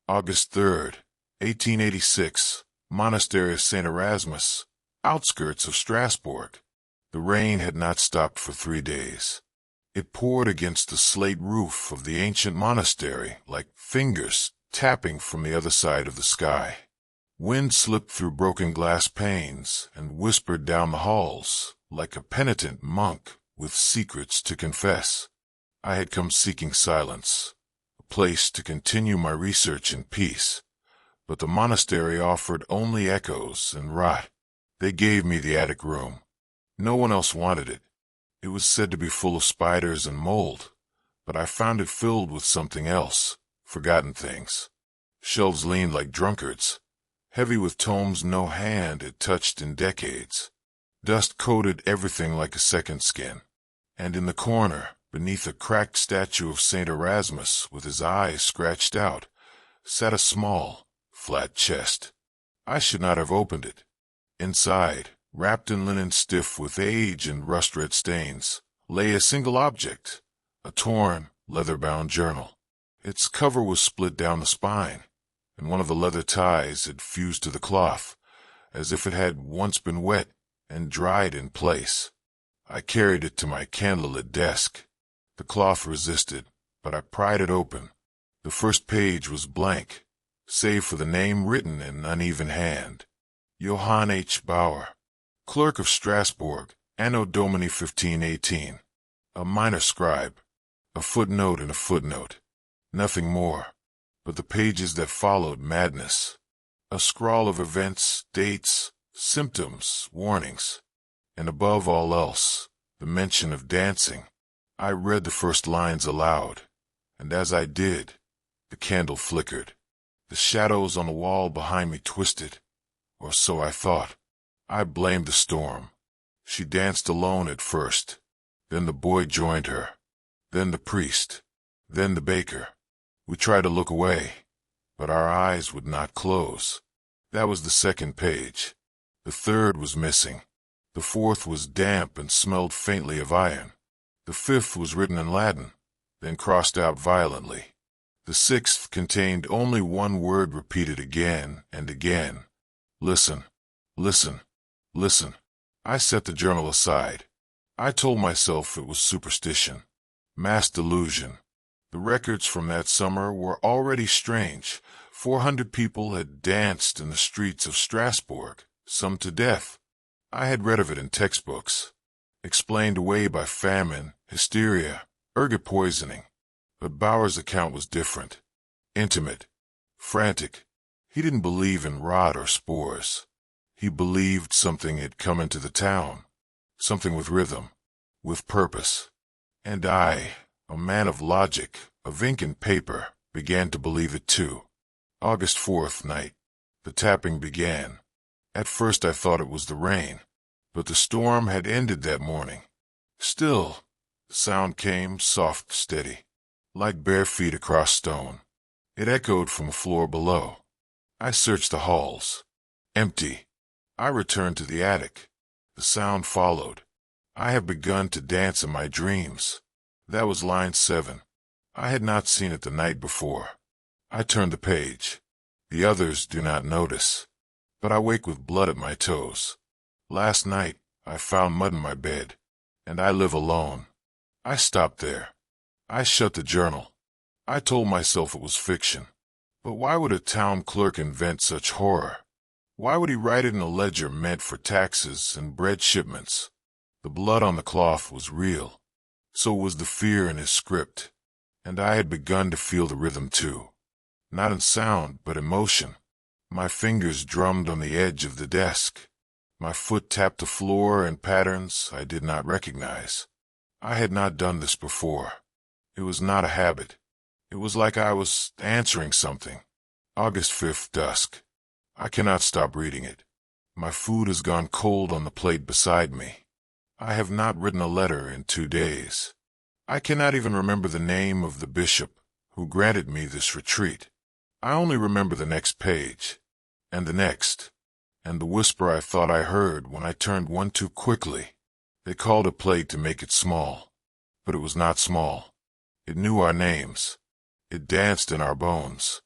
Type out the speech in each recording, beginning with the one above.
August 3rd, 1886, Monastery of St. Erasmus, outskirts of Strasbourg. The rain had not stopped for 3 days. It poured against the slate roof of the ancient monastery like fingers tapping from the other side of the sky. Wind slipped through broken glass panes and whispered down the halls like a penitent monk with secrets to confess. I had come seeking silence, a place to continue my research in peace, but the monastery offered only echoes and rot. They gave me the attic room. No one else wanted it. It was said to be full of spiders and mold, but I found it filled with something else, forgotten things. Shelves leaned like drunkards, heavy with tomes no hand had touched in decades. Dust coated everything like a second skin, and in the corner, beneath a cracked statue of St. Erasmus with his eyes scratched out, sat a small, flat chest. I should not have opened it. Inside, wrapped in linen stiff with age and rust-red stains, lay a single object, a torn, leather-bound journal. Its cover was split down the spine, and one of the leather ties had fused to the cloth, as if it had once been wet and dried in place. I carried it to my candlelit desk. The cloth resisted, but I pried it open. The first page was blank, save for the name written in uneven hand. Johann H. Bauer, clerk of Strasbourg, Anno Domini 1518. A minor scribe. A footnote and a footnote. Nothing more. But the pages that followed madness. A scrawl of events, dates, symptoms, warnings. And above all else, the mention of dancing. I read the first lines aloud, and as I did, the candle flickered. The shadows on the wall behind me twisted, or so I thought. I blamed the storm. She danced alone at first. Then the boy joined her. Then the priest. Then the baker. We tried to look away, but our eyes would not close. That was the second page. The third was missing. The fourth was damp and smelled faintly of iron. The fifth was written in Latin, then crossed out violently. The sixth contained only one word repeated again and again. Listen, listen, listen. I set the journal aside. I told myself it was superstition, mass delusion. The records from that summer were already strange. 400 people had danced in the streets of Strasbourg, some to death. I had read of it in textbooks, explained away by famine, hysteria, ergot poisoning. But Bauer's account was different, intimate, frantic. He didn't believe in rot or spores. He believed something had come into the town, something with rhythm, with purpose. And I, a man of logic, of ink and paper, began to believe it too. August 4th night. The tapping began. At first I thought it was the rain, but the storm had ended that morning. Still, the sound came soft, steady, like bare feet across stone. It echoed from the floor below. I searched the halls. Empty. I returned to the attic. The sound followed. I have begun to dance in my dreams. That was line 7. I had not seen it the night before. I turned the page. The others do not notice, but I wake with blood at my toes. Last night, I found mud in my bed, and I live alone. I stopped there. I shut the journal. I told myself it was fiction. But why would a town clerk invent such horror? Why would he write it in a ledger meant for taxes and bread shipments? The blood on the cloth was real. So was the fear in his script. And I had begun to feel the rhythm too. Not in sound, but in motion. My fingers drummed on the edge of the desk. My foot tapped the floor in patterns I did not recognize. I had not done this before. It was not a habit. It was like I was answering something. August 5th, dusk. I cannot stop reading it. My food has gone cold on the plate beside me. I have not written a letter in 2 days. I cannot even remember the name of the bishop who granted me this retreat. I only remember the next page, and the next, and the whisper I thought I heard when I turned one too quickly. They called a plate to make it small, but it was not small. It knew our names. It danced in our bones.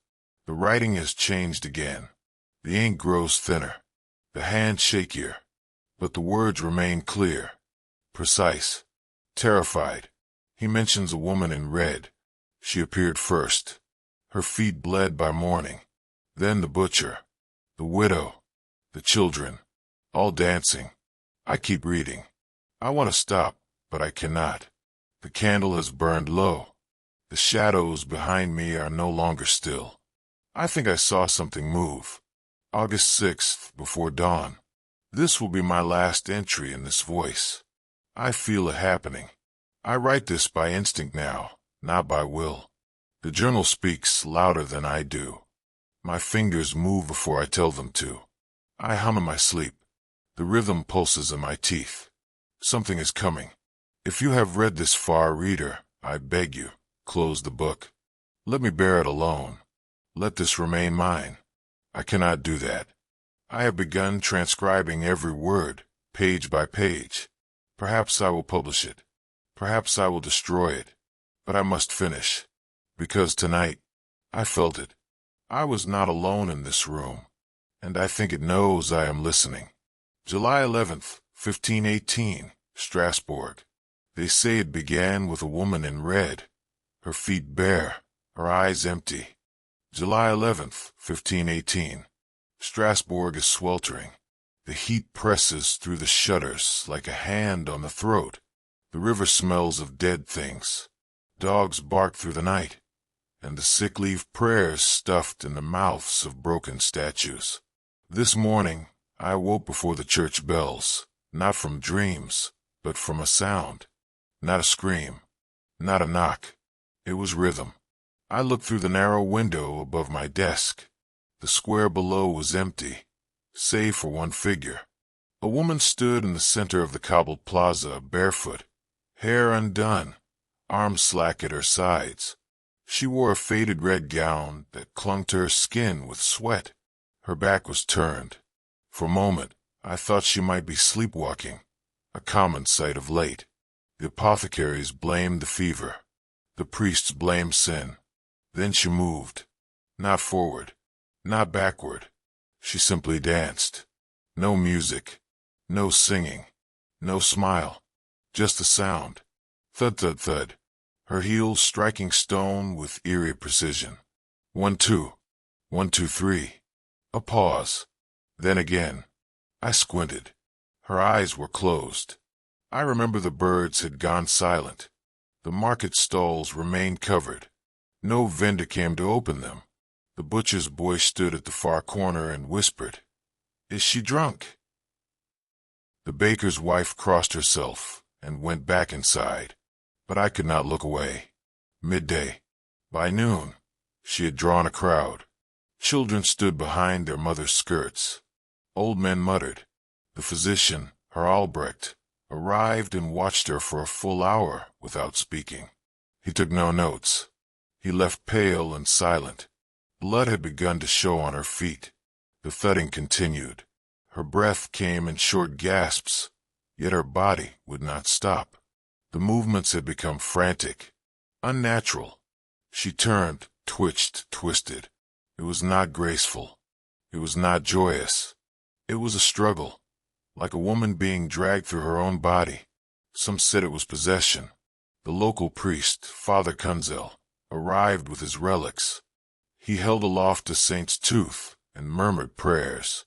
The writing has changed again. The ink grows thinner, the hand shakier, but the words remain clear, precise, terrified. He mentions a woman in red. She appeared first. Her feet bled by morning. Then the butcher, the widow, the children, all dancing. I keep reading. I want to stop, but I cannot. The candle has burned low. The shadows behind me are no longer still. I think I saw something move. August 6th, before dawn. This will be my last entry in this voice. I feel it happening. I write this by instinct now, not by will. The journal speaks louder than I do. My fingers move before I tell them to. I hum in my sleep. The rhythm pulses in my teeth. Something is coming. If you have read this far, reader, I beg you, close the book. Let me bear it alone. Let this remain mine. I cannot do that. I have begun transcribing every word, page by page. Perhaps I will publish it. Perhaps I will destroy it. But I must finish. Because tonight, I felt it. I was not alone in this room. And I think it knows I am listening. July 11th, 1518, Strasbourg. They say it began with a woman in red, her feet bare, her eyes empty. July 11th, 1518. Strasbourg is sweltering. The heat presses through the shutters like a hand on the throat. The river smells of dead things. Dogs bark through the night, and the sick leave prayers stuffed in the mouths of broken statues. This morning, I awoke before the church bells, not from dreams, but from a sound. Not a scream, not a knock. It was rhythm. I looked through the narrow window above my desk. The square below was empty, save for one figure. A woman stood in the center of the cobbled plaza, barefoot, hair undone, arms slack at her sides. She wore a faded red gown that clung to her skin with sweat. Her back was turned. For a moment, I thought she might be sleepwalking, a common sight of late. The apothecaries blamed the fever. The priests blamed sin. Then she moved. Not forward, not backward. She simply danced. No music, no singing, no smile, just a sound. Thud, thud, thud. Her heels striking stone with eerie precision. 1, 2. 1, 2, 3. A pause. Then again. I squinted. Her eyes were closed. I remember the birds had gone silent. The market stalls remained covered. No vendor came to open them. The butcher's boy stood at the far corner and whispered, "Is she drunk?" The baker's wife crossed herself and went back inside, but I could not look away. Midday. By noon, she had drawn a crowd. Children stood behind their mothers' skirts. Old men muttered. The physician, Herr Albrecht, arrived and watched her for a full hour without speaking. He took no notes. He left pale and silent. Blood had begun to show on her feet. The thudding continued. Her breath came in short gasps, yet her body would not stop. The movements had become frantic, unnatural. She turned, twitched, twisted. It was not graceful. It was not joyous. It was a struggle, like a woman being dragged through her own body. Some said it was possession. The local priest, Father Kunzel, arrived with his relics. He held aloft a saint's tooth and murmured prayers.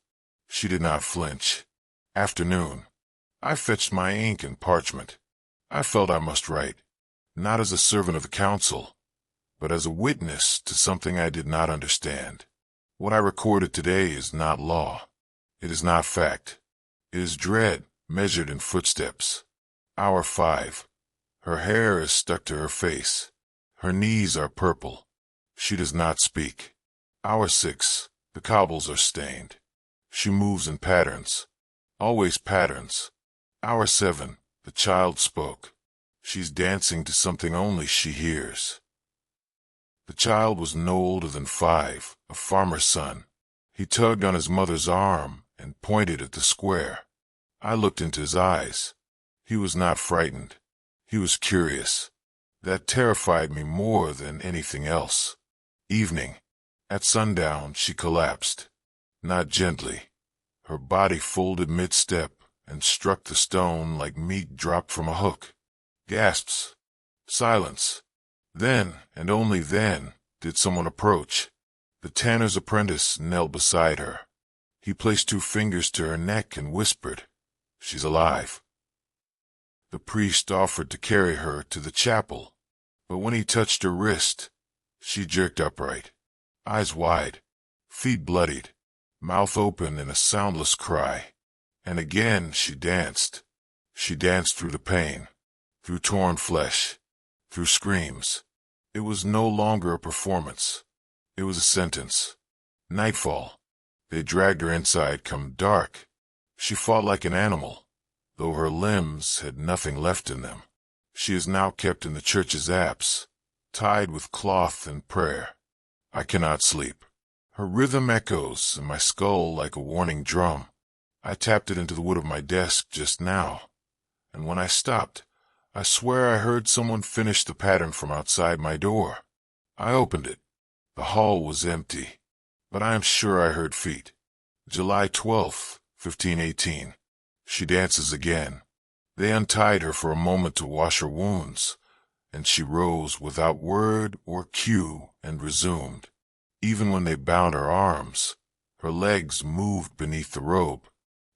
She did not flinch. Afternoon. I fetched my ink and parchment. I felt I must write, not as a servant of the council, but as a witness to something I did not understand. What I recorded today is not law. It is not fact. It is dread measured in footsteps. Hour 5. Her hair is stuck to her face. Her knees are purple. She does not speak. Hour 6. The cobbles are stained. She moves in patterns. Always patterns. Hour 7. The child spoke. She's dancing to something only she hears. The child was no older than 5, a farmer's son. He tugged on his mother's arm and pointed at the square. I looked into his eyes. He was not frightened. He was curious. That terrified me more than anything else. Evening. At sundown, she collapsed. Not gently. Her body folded mid-step and struck the stone like meat dropped from a hook. Gasps. Silence. Then, and only then, did someone approach. The tanner's apprentice knelt beside her. He placed 2 fingers to her neck and whispered, "She's alive." The priest offered to carry her to the chapel, but when he touched her wrist, she jerked upright, eyes wide, feet bloodied, mouth open in a soundless cry. And again she danced. She danced through the pain, through torn flesh, through screams. It was no longer a performance. It was a sentence. Nightfall. They dragged her inside come dark. She fought like an animal, though her limbs had nothing left in them. She is now kept in the church's apse, tied with cloth and prayer. I cannot sleep. Her rhythm echoes in my skull like a warning drum. I tapped it into the wood of my desk just now, and when I stopped, I swear I heard someone finish the pattern from outside my door. I opened it. The hall was empty, but I am sure I heard feet. July 12th, 1518. She dances again. They untied her for a moment to wash her wounds, and she rose without word or cue and resumed. Even when they bound her arms, her legs moved beneath the robe.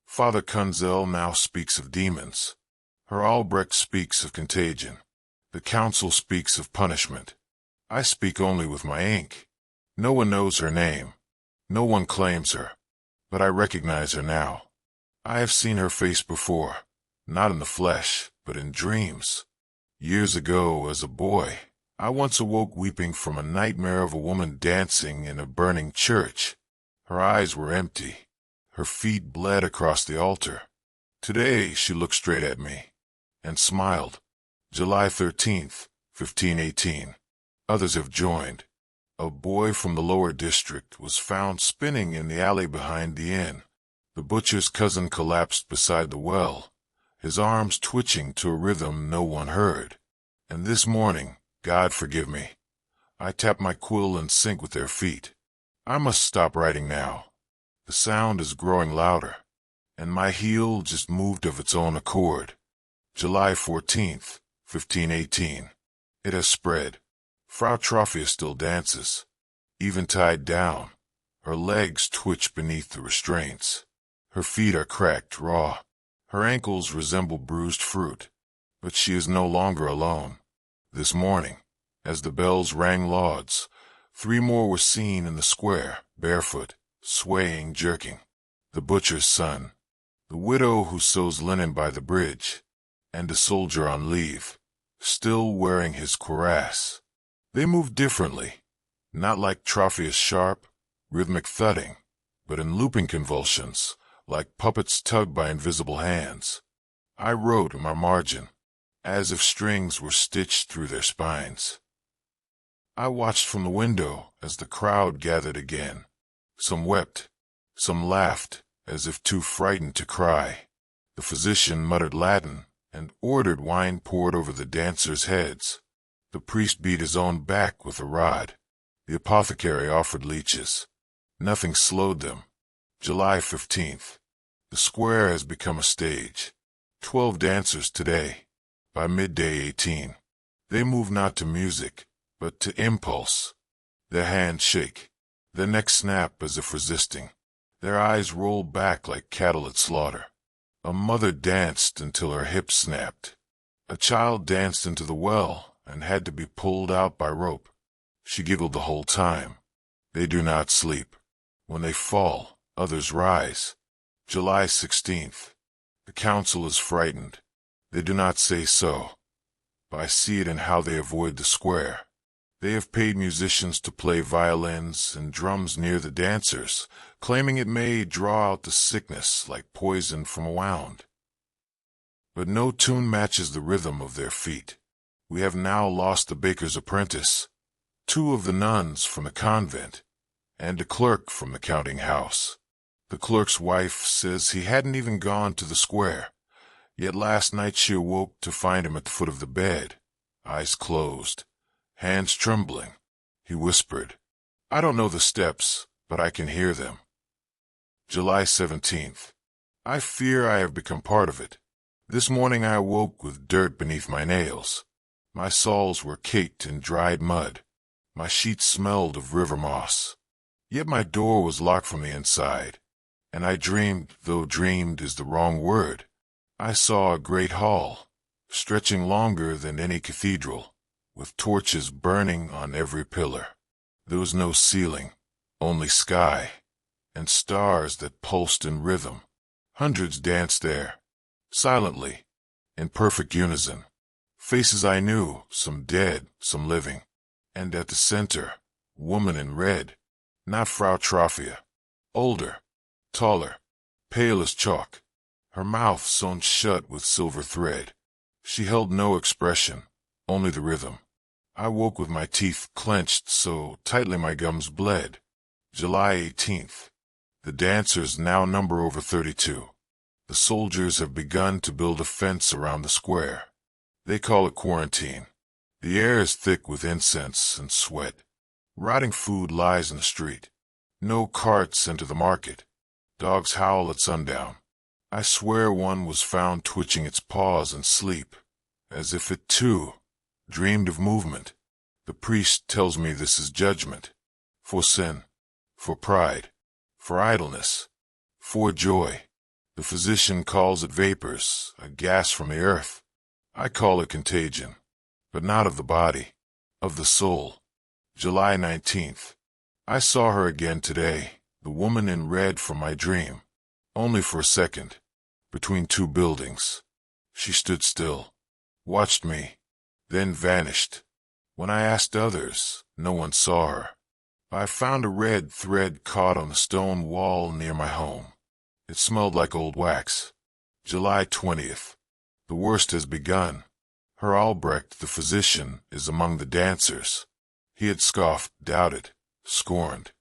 Father Kunzel now speaks of demons. Her Albrecht speaks of contagion. The council speaks of punishment. I speak only with my ink. No one knows her name. No one claims her. But I recognize her now. I have seen her face before, not in the flesh, but in dreams. Years ago, as a boy, I once awoke weeping from a nightmare of a woman dancing in a burning church. Her eyes were empty. Her feet bled across the altar. Today she looked straight at me and smiled. July 13th, 1518. Others have joined. A boy from the lower district was found spinning in the alley behind the inn. The butcher's cousin collapsed beside the well, his arms twitching to a rhythm no one heard. And this morning, God forgive me, I tap my quill and sync with their feet. I must stop writing now. The sound is growing louder, and my heel just moved of its own accord. July 14th, 1518. It has spread. Frau Trophia still dances. Even tied down, her legs twitch beneath the restraints. Her feet are cracked raw. Her ankles resemble bruised fruit. But she is no longer alone. This morning, as the bells rang lauds, 3 more were seen in the square, barefoot, swaying, jerking. The butcher's son, the widow who sews linen by the bridge, and a soldier on leave, still wearing his cuirass. They move differently, not like Trophia's sharp, rhythmic thudding, but in looping convulsions, like puppets tugged by invisible hands. I wrote in my margin, as if strings were stitched through their spines. I watched from the window as the crowd gathered again. Some wept, some laughed, as if too frightened to cry. The physician muttered Latin and ordered wine poured over the dancers' heads. The priest beat his own back with a rod. The apothecary offered leeches. Nothing slowed them. July 15th. The square has become a stage. 12 dancers today. By midday 18. They move not to music, but to impulse. Their hands shake. Their necks snap as if resisting. Their eyes roll back like cattle at slaughter. A mother danced until her hips snapped. A child danced into the well and had to be pulled out by rope. She giggled the whole time. They do not sleep. When they fall, others rise. July 16th. The council is frightened. They do not say so, but I see it in how they avoid the square. They have paid musicians to play violins and drums near the dancers, claiming it may draw out the sickness like poison from a wound. But no tune matches the rhythm of their feet. We have now lost the baker's apprentice, 2 of the nuns from the convent, and a clerk from the counting house. The clerk's wife says he hadn't even gone to the square, yet last night she awoke to find him at the foot of the bed, eyes closed, hands trembling. He whispered, I don't know the steps, but I can hear them. July 17th. I fear I have become part of it. This morning I awoke with dirt beneath my nails. My soles were caked in dried mud. My sheets smelled of river moss. Yet my door was locked from the inside. And I dreamed, though dreamed is the wrong word. I saw a great hall, stretching longer than any cathedral, with torches burning on every pillar. There was no ceiling, only sky, and stars that pulsed in rhythm. Hundreds danced there, silently, in perfect unison. Faces I knew, some dead, some living. And at the center, woman in red, not Frau Trophia, older, taller, pale as chalk, her mouth sewn shut with silver thread. She held no expression, only the rhythm. I woke with my teeth clenched so tightly my gums bled. July 18th. The dancers now number over 32. The soldiers have begun to build a fence around the square. They call it quarantine. The air is thick with incense and sweat. Rotting food lies in the street. No carts enter the market. Dogs howl at sundown. I swear one was found twitching its paws in sleep, as if it, too, dreamed of movement. The priest tells me this is judgment. For sin, for pride, for idleness, for joy. The physician calls it vapors, a gas from the earth. I call it contagion, but not of the body, of the soul. July 19th. I saw her again today, the woman in red from my dream. Only for a second, between two buildings. She stood still, watched me, then vanished. When I asked others, no one saw her. I found a red thread caught on the stone wall near my home. It smelled like old wax. July 20th. The worst has begun. Herr Albrecht, the physician, is among the dancers. He had scoffed, doubted, scorned,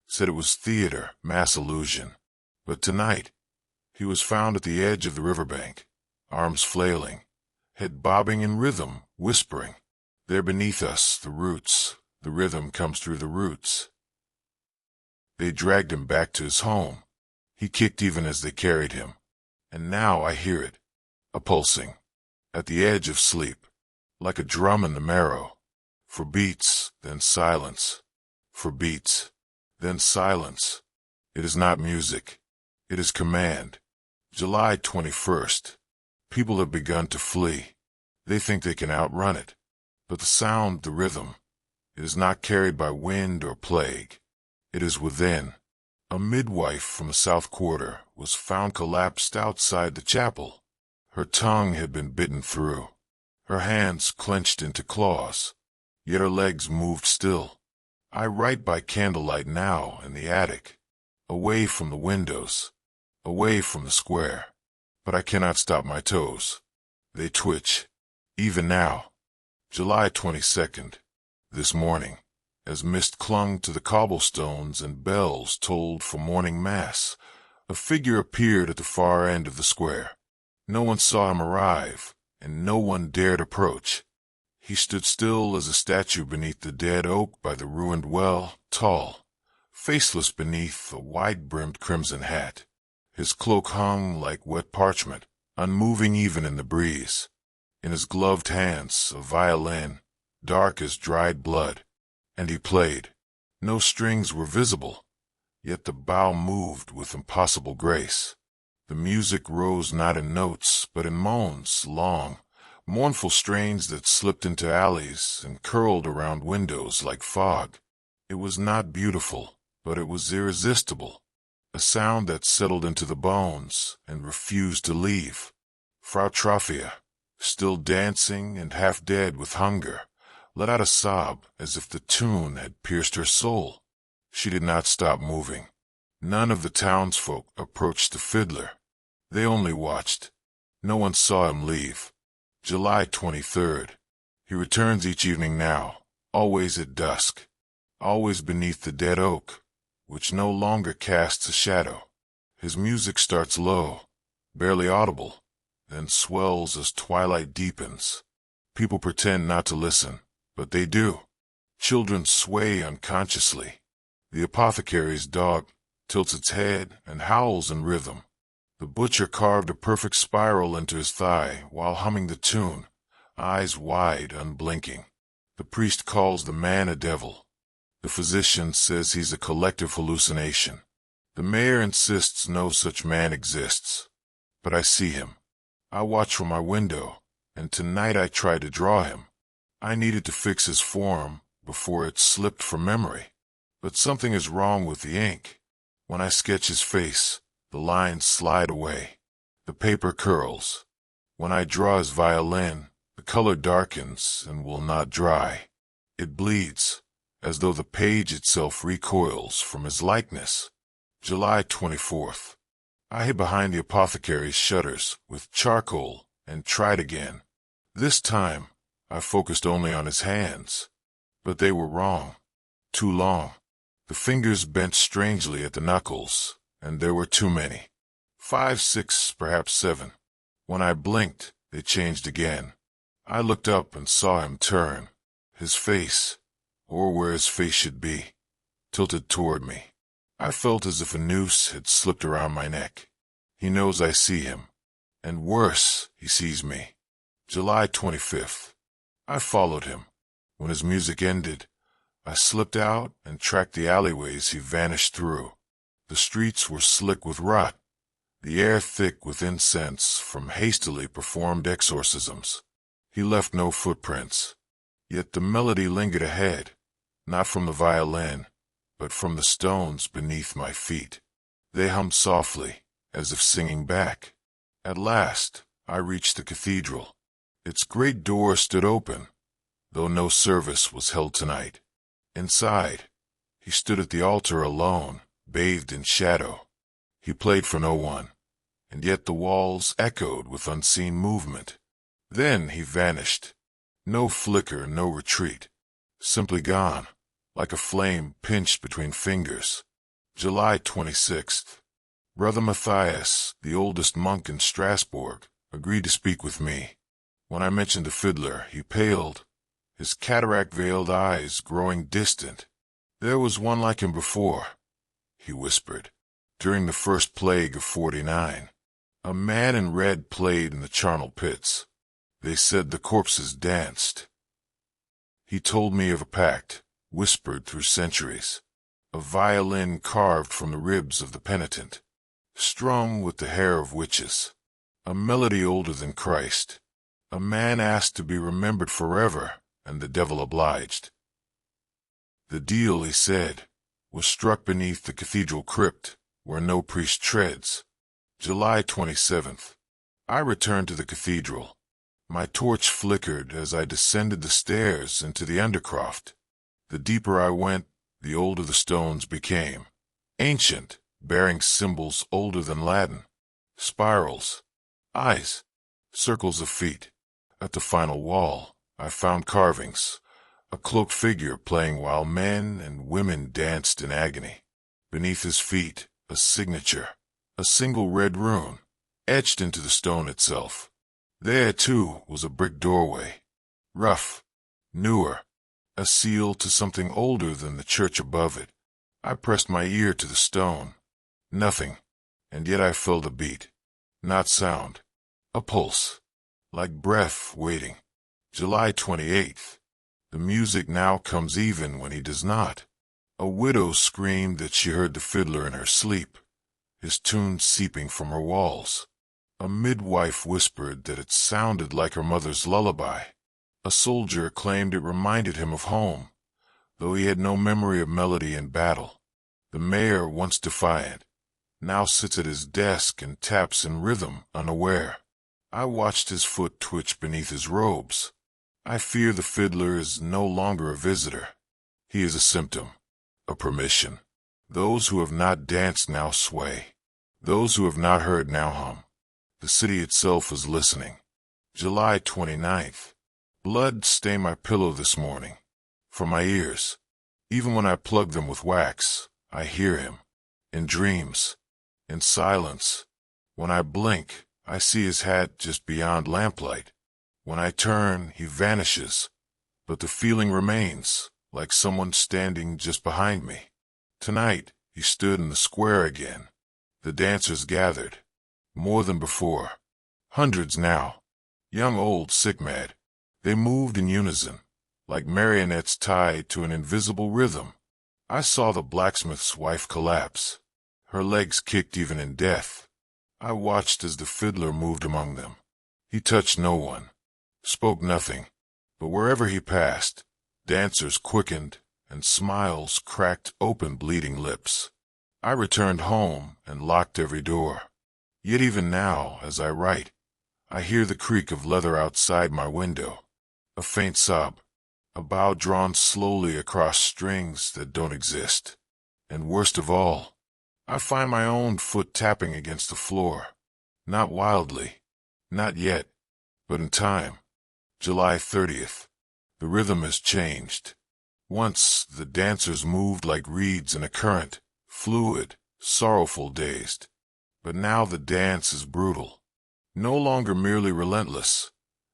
said it was theater, mass illusion. But tonight, he was found at the edge of the riverbank, arms flailing, head bobbing in rhythm, whispering. There beneath us, the roots, the rhythm comes through the roots. They dragged him back to his home. He kicked even as they carried him. And now I hear it, a pulsing, at the edge of sleep, like a drum in the marrow. For beats, then silence. For beats, then silence. It is not music. It is command. July 21st. People have begun to flee. They think they can outrun it. But the sound, the rhythm, it is not carried by wind or plague. It is within. A midwife from the south quarter was found collapsed outside the chapel. Her tongue had been bitten through. Her hands clenched into claws. Yet her legs moved still. I write by candlelight now in the attic, away from the windows, away from the square. But I cannot stop my toes. They twitch, even now. July 22nd. This morning, as mist clung to the cobblestones and bells tolled for morning mass, a figure appeared at the far end of the square. No one saw him arrive, and no one dared approach. He stood still as a statue beneath the dead oak by the ruined well, tall, faceless beneath a wide-brimmed crimson hat. His cloak hung like wet parchment, unmoving even in the breeze. In his gloved hands a violin, dark as dried blood, and he played. No strings were visible, yet the bow moved with impossible grace. The music rose not in notes, but in moans, long, mournful strains that slipped into alleys and curled around windows like fog. It was not beautiful, but it was irresistible, a sound that settled into the bones and refused to leave. Frau Trophia, still dancing and half dead with hunger, let out a sob as if the tune had pierced her soul. She did not stop moving. None of the townsfolk approached the fiddler. They only watched. No one saw him leave. July 23rd. He returns each evening now, always at dusk, always beneath the dead oak, which no longer casts a shadow. His music starts low, barely audible, then swells as twilight deepens. People pretend not to listen, but they do. Children sway unconsciously. The apothecary's dog tilts its head and howls in rhythm. The butcher carved a perfect spiral into his thigh while humming the tune, eyes wide, unblinking. The priest calls the man a devil. The physician says he's a collective hallucination. The mayor insists no such man exists. But I see him. I watch from my window, and tonight I try to draw him. I needed to fix his form before it slipped from memory. But something is wrong with the ink. When I sketch his face, the lines slide away. The paper curls. When I draw his violin, the color darkens and will not dry. It bleeds, as though the page itself recoils from his likeness. July 24th. I hid behind the apothecary's shutters with charcoal and tried again. This time, I focused only on his hands. But they were wrong. Too long. The fingers bent strangely at the knuckles, and there were too many. 5, 6, perhaps 7. When I blinked, they changed again. I looked up and saw him turn. His face, or where his face should be, tilted toward me. I felt as if a noose had slipped around my neck. He knows I see him. And worse, he sees me. July 25th. I followed him. When his music ended, I slipped out and tracked the alleyways he vanished through. The streets were slick with rot, the air thick with incense from hastily performed exorcisms. He left no footprints. Yet the melody lingered ahead, not from the violin, but from the stones beneath my feet. They hummed softly, as if singing back. At last, I reached the cathedral. Its great door stood open, though no service was held tonight. Inside, he stood at the altar alone, bathed in shadow. He played for no one, and yet the walls echoed with unseen movement. Then he vanished. No flicker, no retreat. Simply gone, like a flame pinched between fingers. July 26th. Brother Matthias, the oldest monk in Strasbourg, agreed to speak with me. When I mentioned the fiddler, he paled, his cataract-veiled eyes growing distant. There was one like him before, he whispered, during the first plague of 49. A man in red played in the charnel pits. They said the corpses danced. He told me of a pact, whispered through centuries, a violin carved from the ribs of the penitent, strung with the hair of witches, a melody older than Christ. A man asked to be remembered forever, and the devil obliged. The deal, he said, was struck beneath the cathedral crypt, where no priest treads. July 27th. I returned to the cathedral. My torch flickered as I descended the stairs into the undercroft. The deeper I went, the older the stones became. Ancient, bearing symbols older than Latin. Spirals, eyes, circles of feet. At the final wall, I found carvings, a cloaked figure playing while men and women danced in agony. Beneath his feet, a signature, a single red rune, etched into the stone itself. There, too, was a brick doorway, rough, newer, a seal to something older than the church above it. I pressed my ear to the stone. Nothing, and yet I felt a beat. Not sound, a pulse, like breath waiting. July 28th. The music now comes even when he does not. A widow screamed that she heard the fiddler in her sleep, his tune seeping from her walls. A midwife whispered that it sounded like her mother's lullaby. A soldier claimed it reminded him of home, though he had no memory of melody in battle. The mayor, once defiant, now sits at his desk and taps in rhythm, unaware. I watched his foot twitch beneath his robes. I fear the fiddler is no longer a visitor. He is a symptom, a permission. Those who have not danced now sway. Those who have not heard now hum. The city itself is listening. July 29th. Blood stained my pillow this morning. From my ears. Even when I plug them with wax, I hear him. In dreams. In silence. When I blink, I see his hat just beyond lamplight. When I turn, he vanishes, but the feeling remains, like someone standing just behind me. Tonight, he stood in the square again. The dancers gathered. More than before. Hundreds now. Young, old, sick, mad. They moved in unison, like marionettes tied to an invisible rhythm. I saw the blacksmith's wife collapse. Her legs kicked even in death. I watched as the fiddler moved among them. He touched no one, spoke nothing, but wherever he passed, dancers quickened and smiles cracked open bleeding lips. I returned home and locked every door. Yet even now, as I write, I hear the creak of leather outside my window, a faint sob, a bow drawn slowly across strings that don't exist. And worst of all, I find my own foot tapping against the floor. Not wildly, not yet, but in time. July 30th. The rhythm has changed. Once the dancers moved like reeds in a current, fluid, sorrowful, dazed. But now the dance is brutal. No longer merely relentless.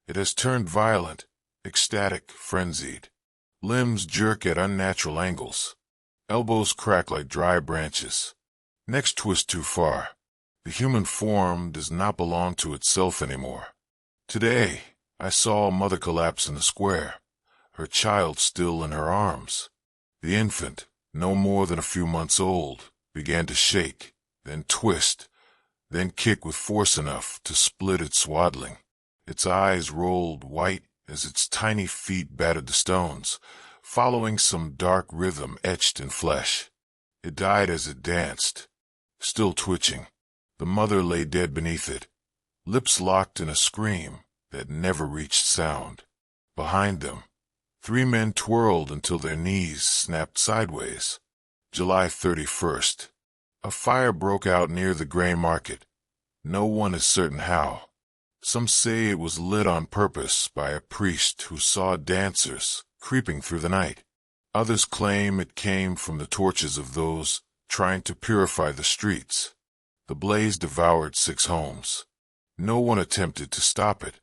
It has turned violent, ecstatic, frenzied. Limbs jerk at unnatural angles. Elbows crack like dry branches. Necks twist too far. The human form does not belong to itself anymore. Today, I saw a mother collapse in the square, her child still in her arms. The infant, no more than a few months old, began to shake, then twist, then kick with force enough to split its swaddling. Its eyes rolled white as its tiny feet battered the stones, following some dark rhythm etched in flesh. It died as it danced, still twitching. The mother lay dead beneath it, lips locked in a scream that never reached sound. Behind them, 3 men twirled until their knees snapped sideways. July 31st. A fire broke out near the gray market. No one is certain how. Some say it was lit on purpose by a priest who saw dancers creeping through the night. Others claim it came from the torches of those trying to purify the streets. The blaze devoured 6 homes. No one attempted to stop it.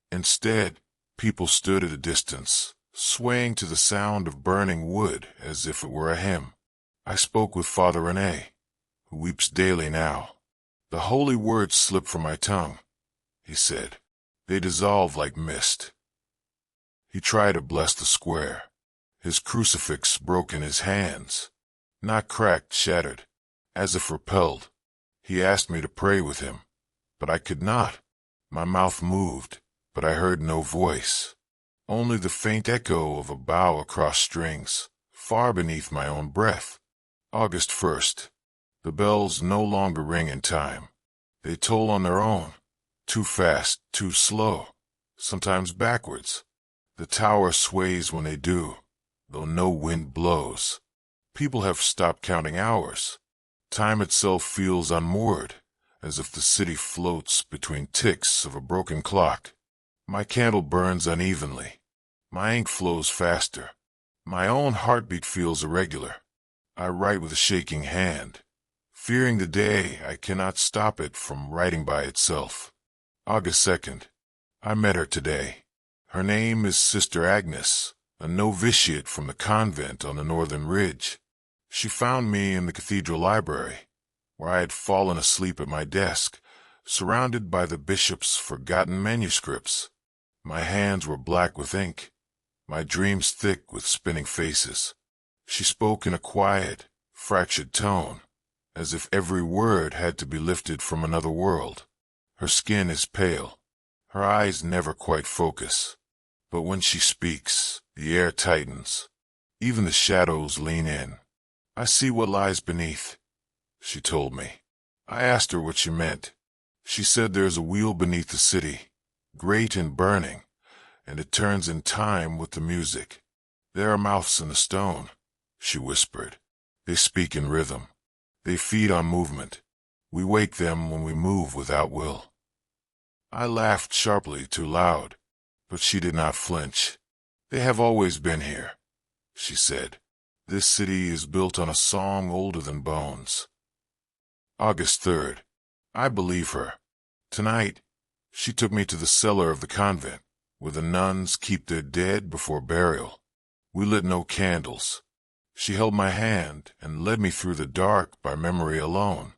Instead, people stood at a distance, swaying to the sound of burning wood as if it were a hymn. I spoke with Father René, who weeps daily now. The holy words slipped from my tongue, he said. They dissolve like mist. He tried to bless the square. His crucifix broke in his hands. Not cracked, shattered, as if repelled. He asked me to pray with him, but I could not. My mouth moved, but I heard no voice. Only the faint echo of a bow across strings, far beneath my own breath. August 1st. The bells no longer ring in time. They toll on their own, too fast, too slow, sometimes backwards. The tower sways when they do, though no wind blows. People have stopped counting hours. Time itself feels unmoored, as if the city floats between ticks of a broken clock. My candle burns unevenly. My ink flows faster. My own heartbeat feels irregular. I write with a shaking hand, fearing the day I cannot stop it from writing by itself. August 2nd. I met her today. Her name is Sister Agnes, a novitiate from the convent on the northern ridge. She found me in the cathedral library, where I had fallen asleep at my desk, surrounded by the bishop's forgotten manuscripts. My hands were black with ink, my dreams thick with spinning faces. She spoke in a quiet, fractured tone, as if every word had to be lifted from another world. Her skin is pale. Her eyes never quite focus. But when she speaks, the air tightens. Even the shadows lean in. I see what lies beneath, she told me. I asked her what she meant. She said there is a wheel beneath the city, great and burning, and it turns in time with the music. There are mouths in the stone, she whispered. They speak in rhythm. They feed on movement. We wake them when we move without will. I laughed sharply, too loud, but she did not flinch. They have always been here, she said. This city is built on a song older than bones. August 3rd. I believe her. Tonight, she took me to the cellar of the convent, where the nuns keep their dead before burial. We lit no candles. She held my hand and led me through the dark by memory alone.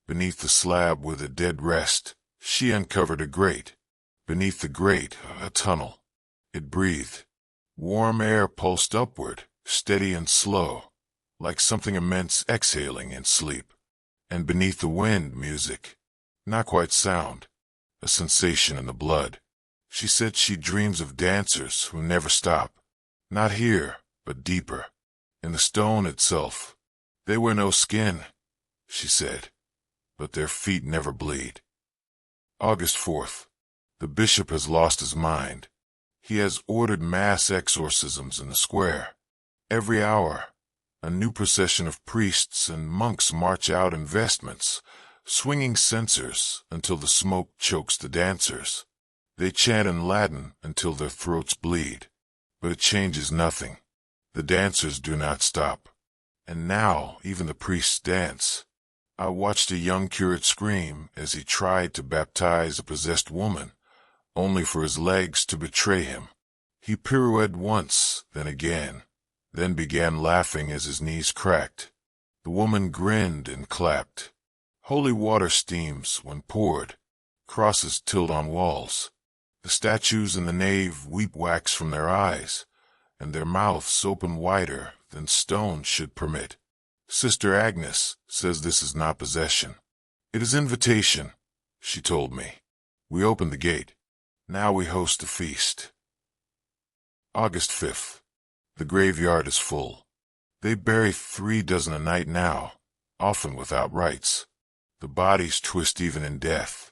Beneath the slab where the dead rest, she uncovered a grate. Beneath the grate, a tunnel. It breathed. Warm air pulsed upward, steady and slow, like something immense exhaling in sleep. And beneath the wind, music. Not quite sound, a sensation in the blood. She said she dreams of dancers who never stop. Not here, but deeper. In the stone itself. They wear no skin, she said, but their feet never bleed. August 4th. The bishop has lost his mind. He has ordered mass exorcisms in the square. Every hour, a new procession of priests and monks march out in vestments, swinging censers until the smoke chokes the dancers. They chant in Latin until their throats bleed. But it changes nothing. The dancers do not stop. And now even the priests dance. I watched a young curate scream as he tried to baptize a possessed woman, only for his legs to betray him. He pirouetted once, then again, then began laughing as his knees cracked. The woman grinned and clapped. Holy water steams when poured. Crosses tilt on walls. The statues in the nave weep wax from their eyes, and their mouths open wider than stone should permit. Sister Agnes says this is not possession. It is invitation, she told me. We opened the gate. Now we host a feast. August 5th. The graveyard is full. They bury 3 dozen a night now, often without rites. The bodies twist even in death.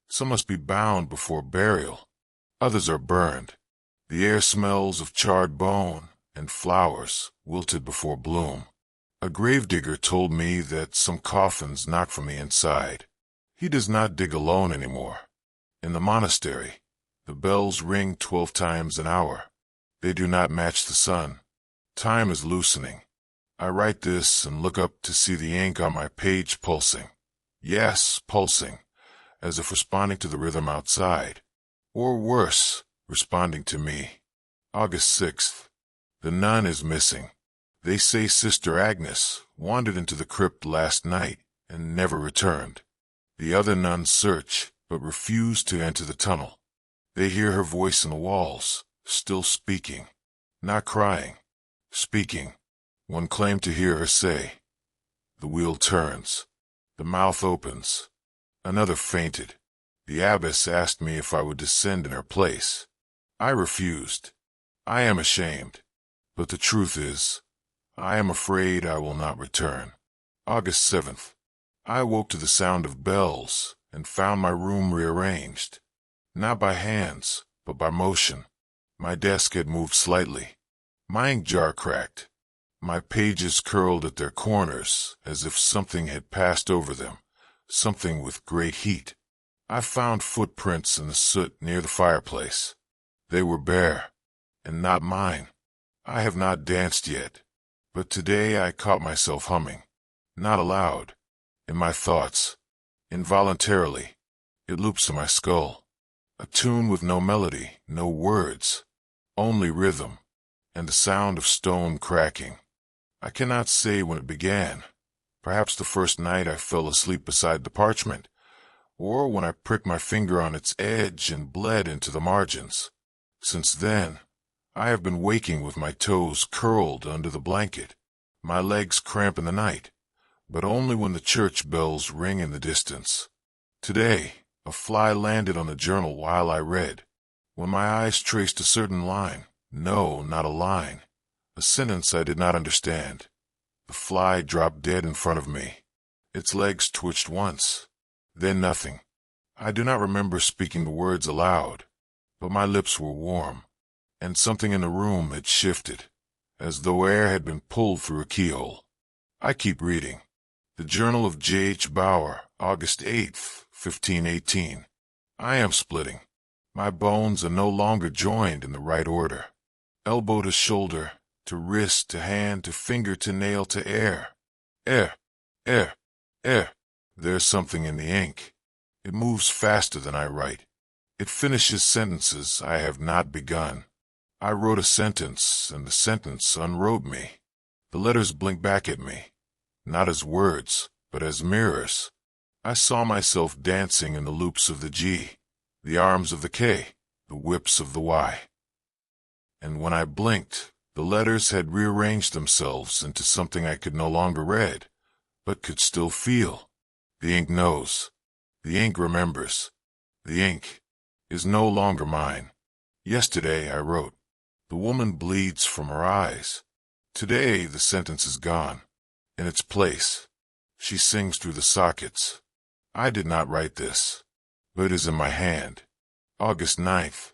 Some must be bound before burial. Others are burned. The air smells of charred bone and flowers wilted before bloom. A gravedigger told me that some coffins knock from the inside. He does not dig alone anymore. In the monastery, the bells ring 12 times an hour. They do not match the sun. Time is loosening. I write this and look up to see the ink on my page pulsing. Yes, pulsing, as if responding to the rhythm outside. Or worse, responding to me. August 6th. The nun is missing. They say Sister Agnes wandered into the crypt last night and never returned. The other nuns search, but refuse to enter the tunnel. They hear her voice in the walls, still speaking, not crying, speaking. One claimed to hear her say, "The wheel turns. The mouth opens." Another fainted. The abbess asked me if I would descend in her place. I refused. I am ashamed. But the truth is, I am afraid I will not return. August 7th. I awoke to the sound of bells and found my room rearranged. Not by hands, but by motion. My desk had moved slightly. My ink jar cracked. My pages curled at their corners as if something had passed over them, something with great heat. I found footprints in the soot near the fireplace. They were bare, and not mine. I have not danced yet, but today I caught myself humming, not aloud, in my thoughts, involuntarily. It loops in my skull. A tune with no melody, no words, only rhythm, and the sound of stone cracking. I cannot say when it began. Perhaps the first night I fell asleep beside the parchment, or when I pricked my finger on its edge and bled into the margins. Since then, I have been waking with my toes curled under the blanket. My legs cramp in the night, but only when the church bells ring in the distance. Today, a fly landed on the journal while I read. When my eyes traced a certain line, no, not a line, a sentence I did not understand, the fly dropped dead in front of me. Its legs twitched once, then nothing. I do not remember speaking the words aloud, but my lips were warm, and something in the room had shifted, as though air had been pulled through a keyhole. I keep reading. The Journal of J. H. Bauer, August 8th, 1518. I am splitting. My bones are no longer joined in the right order. Elbow to shoulder, to wrist to hand to finger to nail to air. Air. There's something in the ink. It moves faster than I write. It finishes sentences I have not begun. I wrote a sentence, and the sentence unwrote me. The letters blinked back at me, not as words, but as mirrors. I saw myself dancing in the loops of the G, the arms of the K, the whips of the Y. And when I blinked, the letters had rearranged themselves into something I could no longer read, but could still feel. The ink knows. The ink remembers. The ink is no longer mine. Yesterday I wrote, "The woman bleeds from her eyes." Today the sentence is gone. In its place, she sings through the sockets. I did not write this, but it is in my hand. August 9th.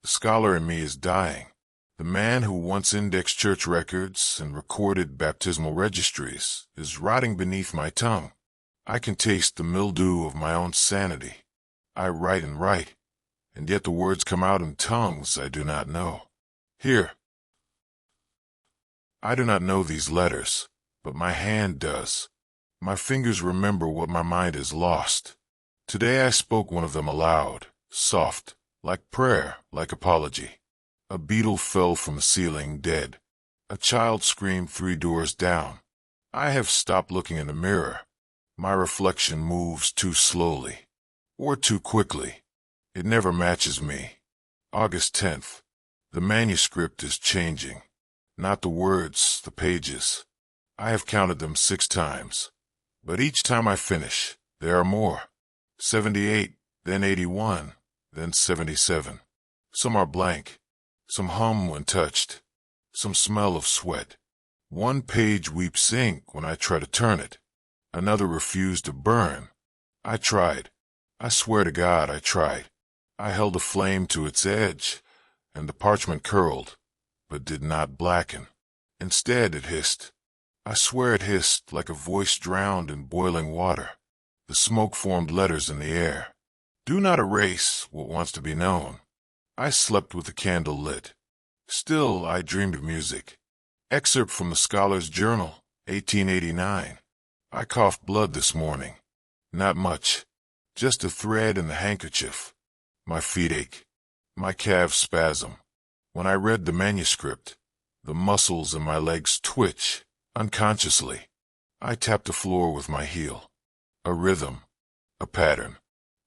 The scholar in me is dying. The man who once indexed church records and recorded baptismal registries is rotting beneath my tongue. I can taste the mildew of my own sanity. I write and write, and yet the words come out in tongues I do not know. Here. I do not know these letters, but my hand does. My fingers remember what my mind has lost. Today I spoke one of them aloud, soft, like prayer, like apology. A beetle fell from the ceiling dead. A child screamed 3 doors down. I have stopped looking in the mirror. My reflection moves too slowly, or too quickly. It never matches me. August 10th. The manuscript is changing. Not the words, the pages. I have counted them 6 times. But each time I finish, there are more. 78, then 81, then 77. Some are blank. Some hum when touched. Some smell of sweat. One page weeps ink when I try to turn it. Another refused to burn. I tried. I swear to God I tried. I held a flame to its edge, and the parchment curled, but did not blacken. Instead it hissed. I swear it hissed like a voice drowned in boiling water. The smoke formed letters in the air. Do not erase what wants to be known. I slept with the candle lit. Still I dreamed of music. Excerpt from the Scholar's Journal, 1889. I coughed blood this morning. Not much. Just a thread in the handkerchief. My feet ache. My calves spasm. When I read the manuscript, the muscles in my legs twitch. Unconsciously, I tap the floor with my heel. A rhythm. A pattern.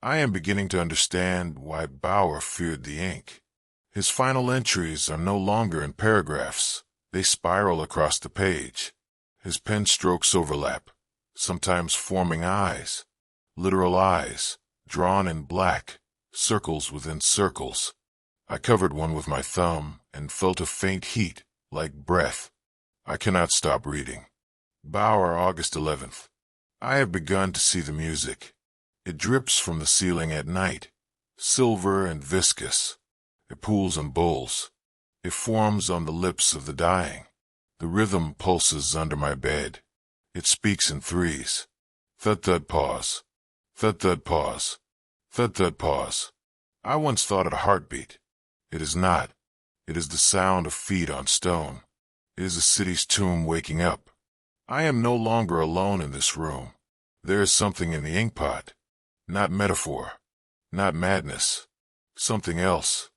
I am beginning to understand why Bauer feared the ink. His final entries are no longer in paragraphs. They spiral across the page. His pen strokes overlap, sometimes forming eyes. Literal eyes, drawn in black, circles within circles. I covered one with my thumb and felt a faint heat, like breath. I cannot stop reading. Bauer, August 11th. I have begun to see the music. It drips from the ceiling at night, silver and viscous. It pools and bowls. It forms on the lips of the dying. The rhythm pulses under my bed. It speaks in threes. Thud-thud pause. Thud-thud pause. Thud-thud pause. I once thought it a heartbeat. It is not. It is the sound of feet on stone. It is the city's tomb waking up. I am no longer alone in this room. There is something in the inkpot. Not metaphor. Not madness. Something else.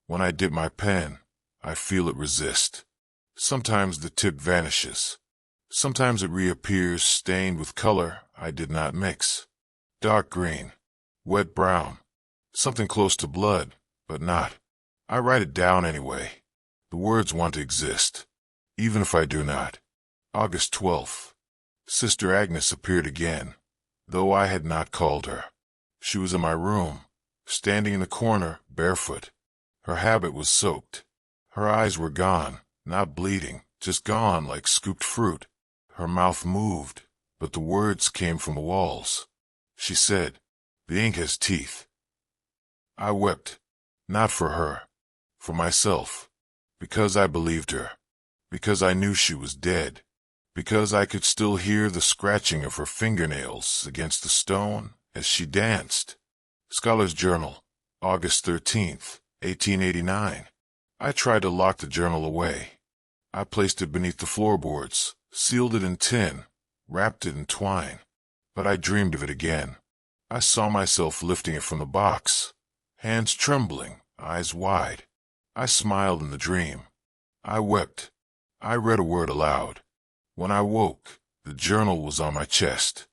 When I dip my pen, I feel it resist. Sometimes the tip vanishes. Sometimes it reappears stained with color I did not mix. Dark green. Wet brown. Something close to blood, but not. I write it down anyway. The words want to exist. Even if I do not. August 12th. Sister Agnes appeared again, though I had not called her. She was in my room, standing in the corner, barefoot. Her habit was soaked. Her eyes were gone, not bleeding, just gone like scooped fruit. Her mouth moved, but the words came from the walls. She said, "The ink has teeth." I wept, not for her, for myself, because I believed her. Because I knew she was dead. Because I could still hear the scratching of her fingernails against the stone as she danced. Scholar's Journal, August 13th, 1889. I tried to lock the journal away. I placed it beneath the floorboards, sealed it in tin, wrapped it in twine. But I dreamed of it again. I saw myself lifting it from the box, hands trembling, eyes wide. I smiled in the dream. I wept. I read a word aloud. When I woke, the journal was on my chest,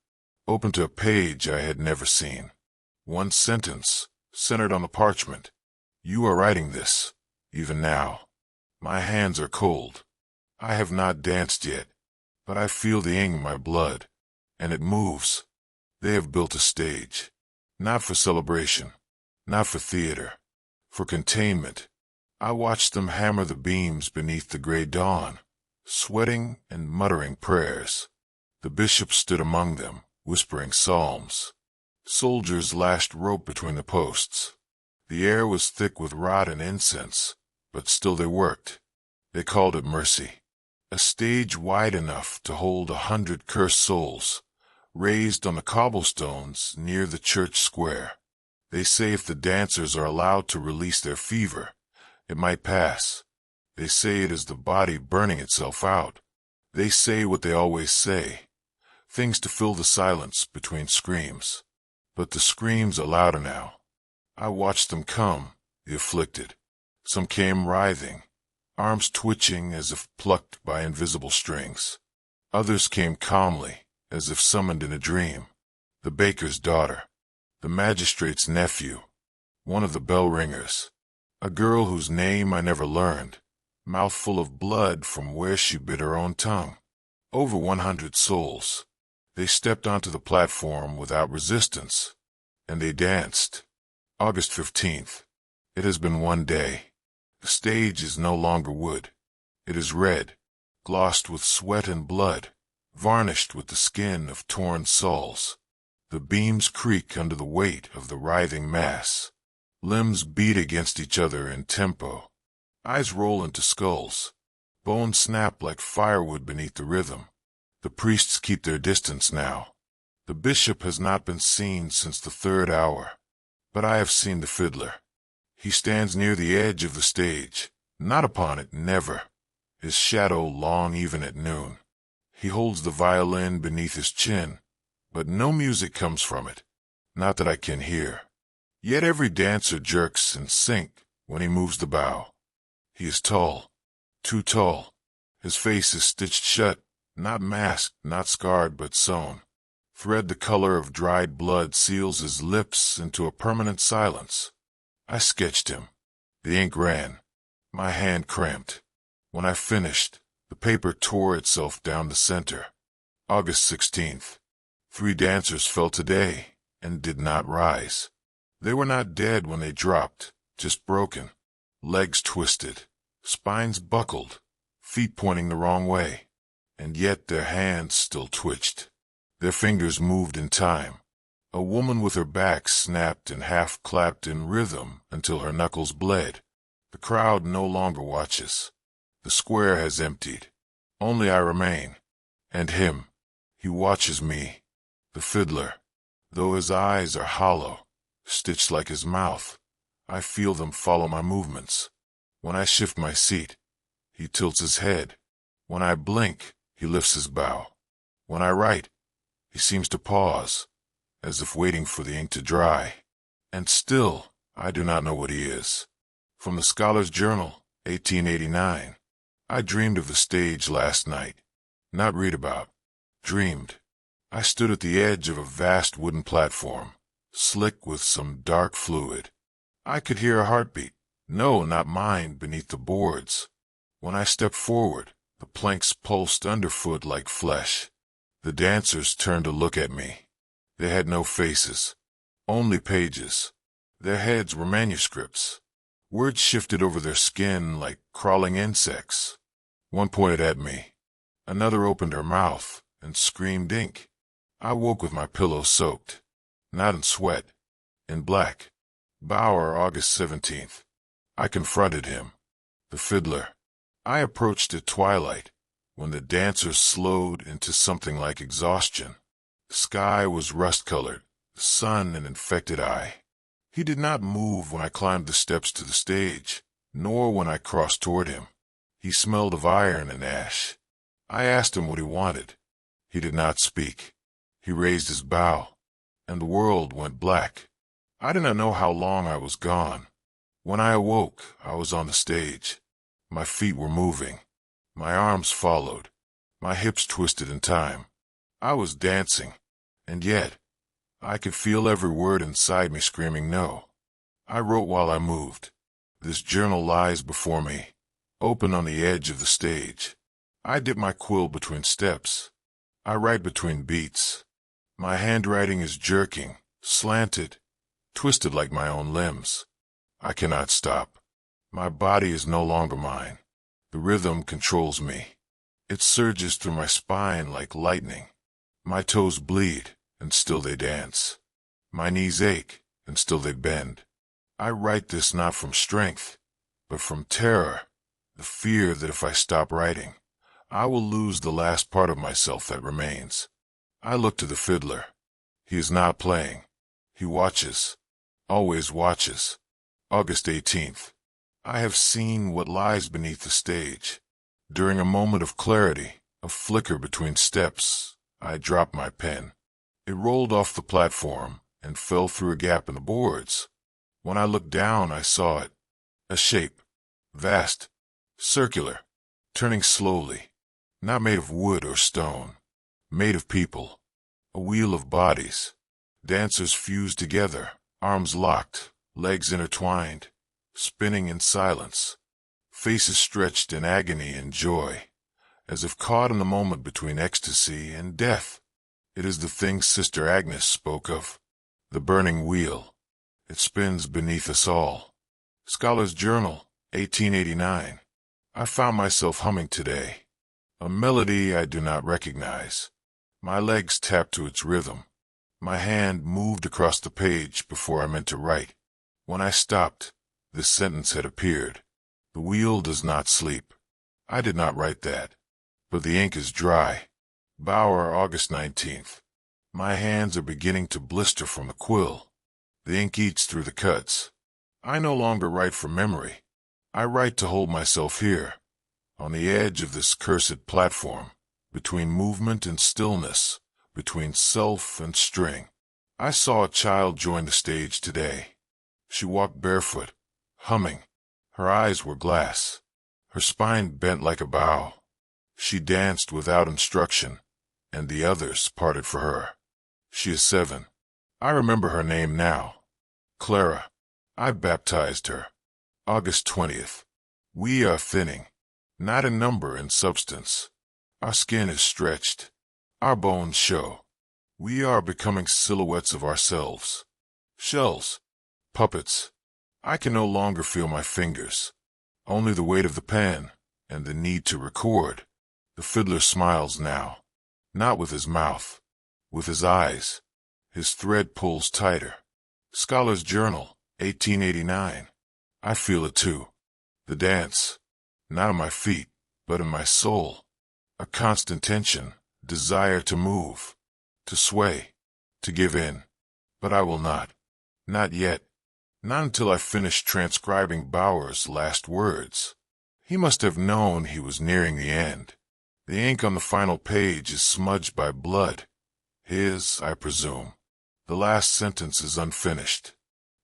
open to a page I had never seen. One sentence, centered on the parchment. You are writing this, even now. My hands are cold. I have not danced yet, but I feel the ink in my blood, and it moves. They have built a stage, not for celebration, not for theater, for containment. I watched them hammer the beams beneath the gray dawn, sweating and muttering prayers. The bishop stood among them, whispering psalms. Soldiers lashed rope between the posts. The air was thick with rot and incense, but still they worked. They called it mercy. A stage wide enough to hold 100 cursed souls, raised on the cobblestones near the church square. They say if the dancers are allowed to release their fever, it might pass. They say it is the body burning itself out. They say what they always say, things to fill the silence between screams. But the screams are louder now. I watched them come, the afflicted. Some came writhing, arms twitching as if plucked by invisible strings. Others came calmly, as if summoned in a dream. The baker's daughter, the magistrate's nephew, one of the bell ringers, a girl whose name I never learned, mouthful of blood from where she bit her own tongue. Over 100 souls. They stepped onto the platform without resistance, and they danced. August 15th. It has been one day. The stage is no longer wood. It is red, glossed with sweat and blood, varnished with the skin of torn souls. The beams creak under the weight of the writhing mass. Limbs beat against each other in tempo. Eyes roll into skulls. Bones snap like firewood beneath the rhythm. The priests keep their distance now. The bishop has not been seen since the 3rd hour, but I have seen the fiddler. He stands near the edge of the stage, not upon it, never, his shadow long even at noon. He holds the violin beneath his chin, but no music comes from it, not that I can hear. Yet every dancer jerks in sync when he moves the bow. He is tall, too tall. His face is stitched shut, not masked, not scarred, but sewn. Thread the color of dried blood seals his lips into a permanent silence. I sketched him. The ink ran. My hand cramped. When I finished, the paper tore itself down the center. August 16th. 3 dancers fell today and did not rise. They were not dead when they dropped, just broken. Legs twisted, spines buckled, feet pointing the wrong way. And yet their hands still twitched. Their fingers moved in time. A woman with her back snapped and half-clapped in rhythm until her knuckles bled. The crowd no longer watches. The square has emptied. Only I remain. And him. He watches me. The fiddler. Though his eyes are hollow, stitched like his mouth, I feel them follow my movements. When I shift my seat, he tilts his head. When I blink, he lifts his bow. When I write, he seems to pause, as if waiting for the ink to dry. And still, I do not know what he is. From the Scholar's Journal, 1889. I dreamed of the stage last night. Not read about. Dreamed. I stood at the edge of a vast wooden platform, slick with some dark fluid. I could hear a heartbeat. No, not mine, beneath the boards. When I stepped forward, the planks pulsed underfoot like flesh. The dancers turned to look at me. They had no faces, only pages. Their heads were manuscripts. Words shifted over their skin like crawling insects. One pointed at me. Another opened her mouth and screamed ink. I woke with my pillow soaked, not in sweat, in black. Bower, August 17th. I confronted him, the fiddler. I approached at twilight, when the dancers slowed into something like exhaustion. The sky was rust-colored, the sun an infected eye. He did not move when I climbed the steps to the stage, nor when I crossed toward him. He smelled of iron and ash. I asked him what he wanted. He did not speak. He raised his bow, and the world went black. I did not know how long I was gone. When I awoke, I was on the stage. My feet were moving. My arms followed. My hips twisted in time. I was dancing, and yet I could feel every word inside me screaming no. I wrote while I moved. This journal lies before me, open on the edge of the stage. I dip my quill between steps. I write between beats. My handwriting is jerking, slanted, twisted like my own limbs. I cannot stop. My body is no longer mine. The rhythm controls me. It surges through my spine like lightning. My toes bleed, and still they dance. My knees ache, and still they bend. I write this not from strength, but from terror, the fear that if I stop writing, I will lose the last part of myself that remains. I look to the fiddler. He is not playing. He watches, always watches. August 18th. I have seen what lies beneath the stage. During a moment of clarity, a flicker between steps, I dropped my pen. It rolled off the platform and fell through a gap in the boards. When I looked down, I saw it. A shape, vast, circular, turning slowly, not made of wood or stone, made of people, a wheel of bodies, dancers fused together, arms locked, legs intertwined, spinning in silence, faces stretched in agony and joy, as if caught in the moment between ecstasy and death. It is the thing Sister Agnes spoke of, the burning wheel. It spins beneath us all. Scholar's Journal, 1889. I found myself humming today. A melody I do not recognize. My legs tapped to its rhythm. My hand moved across the page before I meant to write. When I stopped, this sentence had appeared. The wheel does not sleep. I did not write that. But the ink is dry. Bower, August 19th. My hands are beginning to blister from the quill. The ink eats through the cuts. I no longer write from memory. I write to hold myself here, on the edge of this cursed platform, between movement and stillness, between self and string. I saw a child join the stage today. She walked barefoot, humming. Her eyes were glass. Her spine bent like a bow. She danced without instruction, and the others parted for her. She is 7. I remember her name now. Clara. I baptized her. August 20th. We are thinning, not in number and substance. Our skin is stretched. Our bones show. We are becoming silhouettes of ourselves. Shells. Puppets. I can no longer feel my fingers. Only the weight of the pen and the need to record. The fiddler smiles now. Not with his mouth. With his eyes. His thread pulls tighter. Scholar's Journal, 1889. I feel it too. The dance. Not in my feet, but in my soul. A constant tension, desire to move, to sway, to give in. But I will not. Not yet. Not until I finish transcribing Bower's last words. He must have known he was nearing the end. The ink on the final page is smudged by blood. His, I presume. The last sentence is unfinished.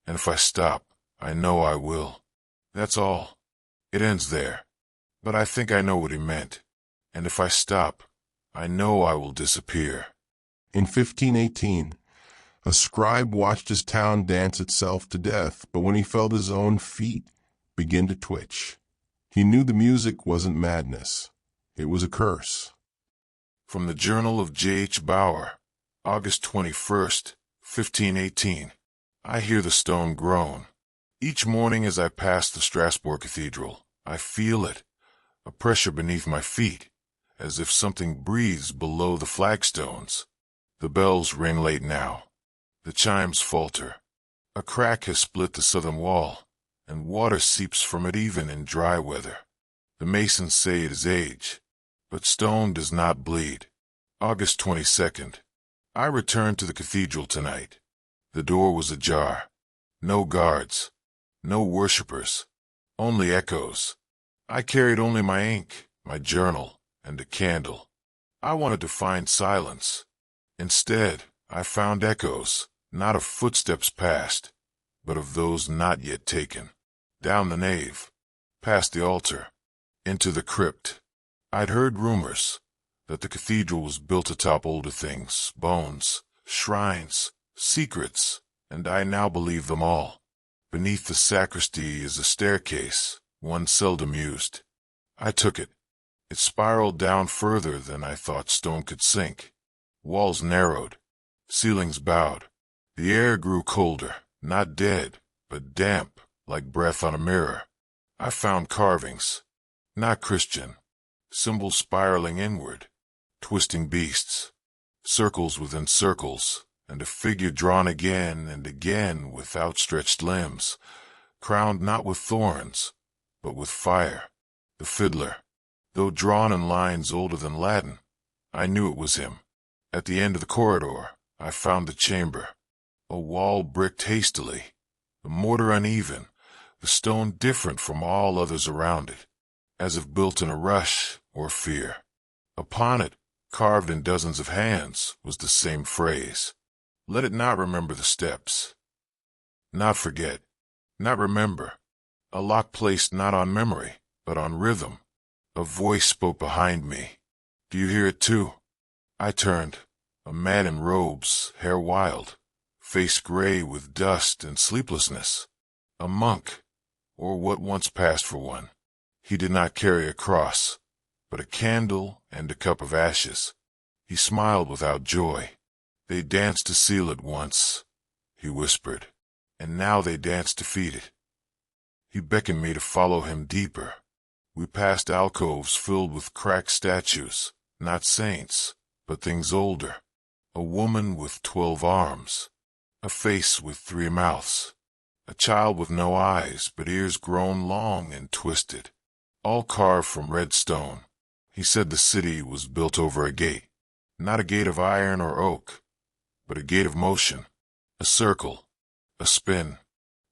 And if I stop, I know I will. That's all. It ends there. But I think I know what he meant. And if I stop, I know I will disappear. In 1518, a scribe watched his town dance itself to death, but when he felt his own feet begin to twitch, he knew the music wasn't madness. It was a curse. From the Journal of J.H. Bower, August 21st, 1518. I hear the stone groan. Each morning as I pass the Strasbourg Cathedral, I feel it, a pressure beneath my feet, as if something breathes below the flagstones. The bells ring late now. The chimes falter. A crack has split the southern wall, and water seeps from it even in dry weather. The masons say it is age, but stone does not bleed. August 22nd. I returned to the cathedral tonight. The door was ajar. No guards. No worshippers. Only echoes. I carried only my ink, my journal, and a candle. I wanted to find silence. Instead, I found echoes, not of footsteps past, but of those not yet taken. Down the nave, past the altar, into the crypt. I'd heard rumors. that the cathedral was built atop older things, bones, shrines, secrets, and I now believe them all. Beneath the sacristy is a staircase, one seldom used. I took it. It spiraled down further than I thought stone could sink. Walls narrowed. Ceilings bowed. The air grew colder, not dead, but damp, like breath on a mirror. I found carvings. Not Christian. Symbols spiraling inward. Twisting beasts. Circles within circles, and a figure drawn again and again with outstretched limbs, crowned not with thorns, but with fire. The fiddler. Though drawn in lines older than Latin, I knew it was him. At the end of the corridor, I found the chamber. A wall bricked hastily, the mortar uneven, the stone different from all others around it, as if built in a rush or fear. Upon it, carved in dozens of hands, was the same phrase. Let it not remember the steps. Not forget. Not remember. A lock placed not on memory, but on rhythm. A voice spoke behind me. Do you hear it too? I turned. A man in robes, hair wild, face gray with dust and sleeplessness. A monk, or what once passed for one. He did not carry a cross, but a candle and a cup of ashes. He smiled without joy. They danced to seal it once, he whispered, and now they dance to feed it. He beckoned me to follow him deeper. We passed alcoves filled with cracked statues, not saints, but things older. A woman with 12 arms, a face with 3 mouths, a child with no eyes but ears grown long and twisted, all carved from red stone. He said the city was built over a gate, not a gate of iron or oak, but a gate of motion, a circle, a spin.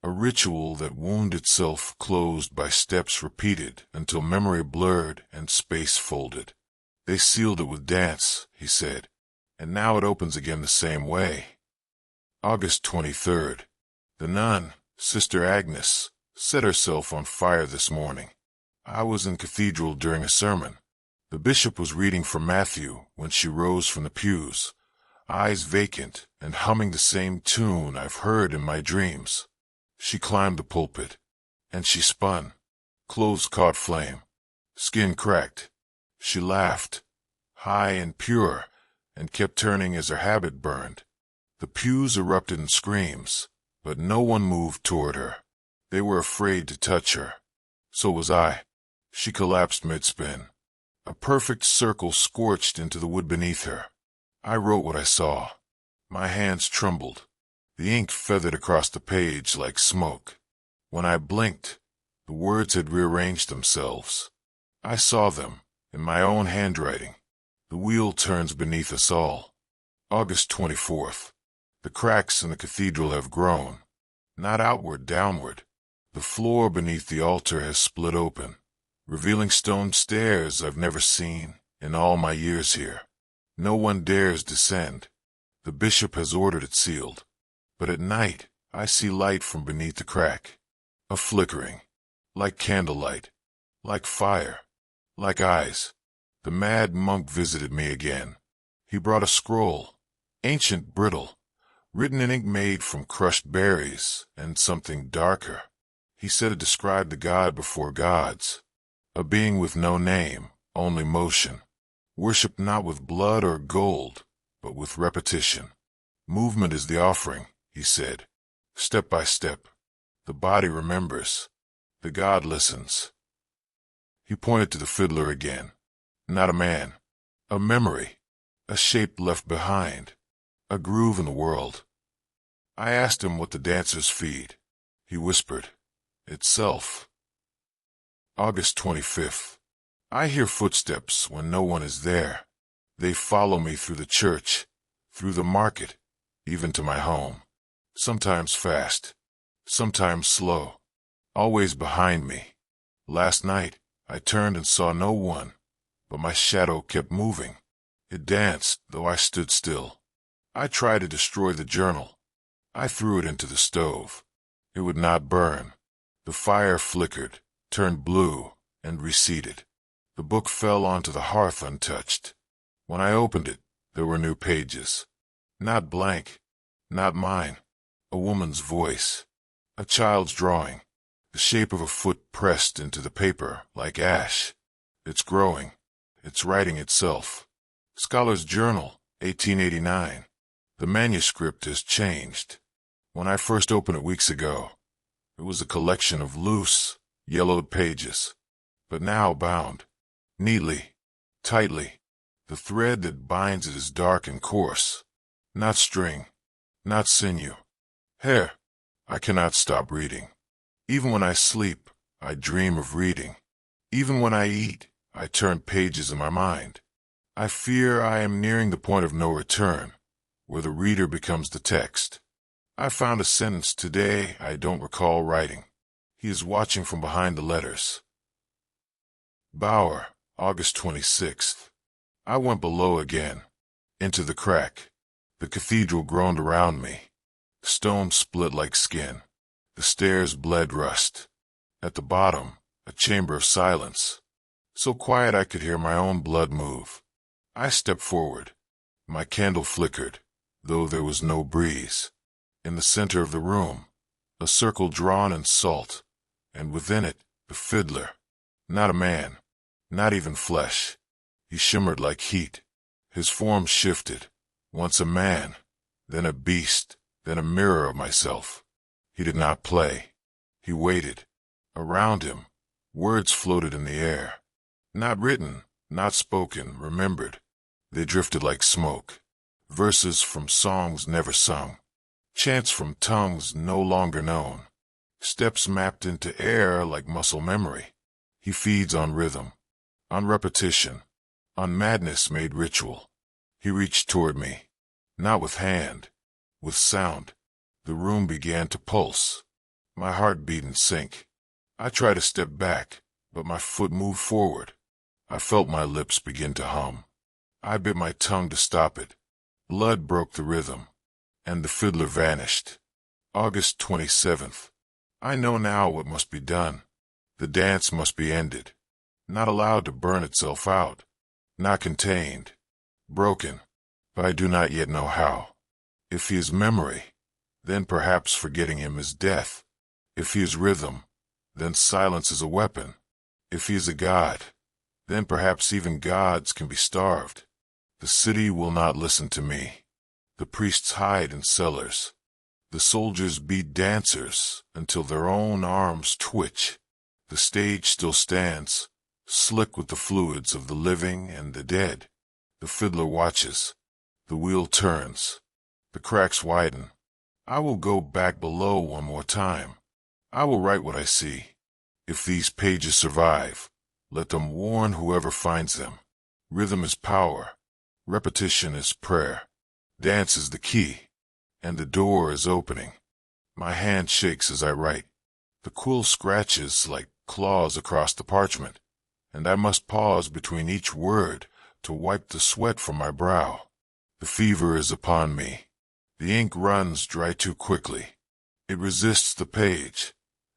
A ritual that wound itself closed by steps repeated until memory blurred and space folded. They sealed it with dance, he said, and now it opens again the same way. August 23rd. The nun, Sister Agnes, set herself on fire this morning. I was in cathedral during a sermon. The bishop was reading from Matthew when she rose from the pews, eyes vacant and humming the same tune I've heard in my dreams. She climbed the pulpit, and she spun. Clothes caught flame. Skin cracked. She laughed, high and pure, and kept turning as her habit burned. The pews erupted in screams, but no one moved toward her. They were afraid to touch her. So was I. She collapsed mid-spin. A perfect circle scorched into the wood beneath her. I wrote what I saw. My hands trembled. The ink feathered across the page like smoke. When I blinked, the words had rearranged themselves. I saw them, in my own handwriting. The wheel turns beneath us all. August 24th. The cracks in the cathedral have grown. Not outward, downward. The floor beneath the altar has split open, revealing stone stairs I've never seen in all my years here. No one dares descend. The bishop has ordered it sealed. But at night, I see light from beneath the crack. A flickering. Like candlelight. Like fire. Like eyes. The mad monk visited me again. He brought a scroll. Ancient, brittle. Written in ink made from crushed berries and something darker. He said it described the God before gods. A being with no name, only motion. Worshipped not with blood or gold, but with repetition. Movement is the offering, he said. Step by step. The body remembers. The God listens. He pointed to the fiddler again. Not a man. A memory. A shape left behind. A groove in the world. I asked him what the dancers feed. He whispered, itself. August 25th. I hear footsteps when no one is there. They follow me through the church, through the market, even to my home. Sometimes fast, sometimes slow, always behind me. Last night, I turned and saw no one, but my shadow kept moving. It danced, though I stood still. I tried to destroy the journal. I threw it into the stove. It would not burn. The fire flickered, turned blue, and receded. The book fell onto the hearth untouched. When I opened it, there were new pages. Not blank, not mine. A woman's voice. A child's drawing. The shape of a foot pressed into the paper like ash. It's growing. It's writing itself. Scholar's Journal, 1889. The manuscript has changed. When I first opened it weeks ago, it was a collection of loose, yellowed pages. But now bound. Neatly. Tightly. The thread that binds it is dark and coarse. Not string. Not sinew. Hair. I cannot stop reading. Even when I sleep, I dream of reading. Even when I eat, I turn pages in my mind. I fear I am nearing the point of no return, where the reader becomes the text. I found a sentence today I don't recall writing. He is watching from behind the letters. Bower, August 26th. I went below again, into the crack. The cathedral groaned around me. The stone split like skin. The stairs bled rust. At the bottom, a chamber of silence. So quiet I could hear my own blood move. I stepped forward. My candle flickered, though there was no breeze. In the center of the room, a circle drawn in salt, and within it, the fiddler. Not a man, not even flesh. He shimmered like heat. His form shifted, once a man, then a beast, then a mirror of myself. He did not play. He waited. Around him, words floated in the air. Not written, not spoken, remembered. They drifted like smoke. Verses from songs never sung. Chants from tongues no longer known. Steps mapped into air like muscle memory. He feeds on rhythm, on repetition, on madness made ritual. He reached toward me, not with hand, with sound. The room began to pulse. My heart beat in sync. I tried to step back, but my foot moved forward. I felt my lips begin to hum. I bit my tongue to stop it. Blood broke the rhythm, and the fiddler vanished. August 27th. I know now what must be done. The dance must be ended, not allowed to burn itself out, not contained, broken, but I do not yet know how. If he is memory, then perhaps forgetting him is death. If he is rhythm, then silence is a weapon. If he is a god, then perhaps even gods can be starved. The city will not listen to me. The priests hide in cellars. The soldiers beat dancers until their own arms twitch. The stage still stands, slick with the fluids of the living and the dead. The fiddler watches. The wheel turns. The cracks widen. I will go back below one more time. I will write what I see. If these pages survive, let them warn whoever finds them. Rhythm is power. Repetition is prayer. Dance is the key. And the door is opening. My hand shakes as I write. The quill scratches like claws across the parchment, and I must pause between each word to wipe the sweat from my brow. The fever is upon me. The ink runs dry too quickly. It resists the page,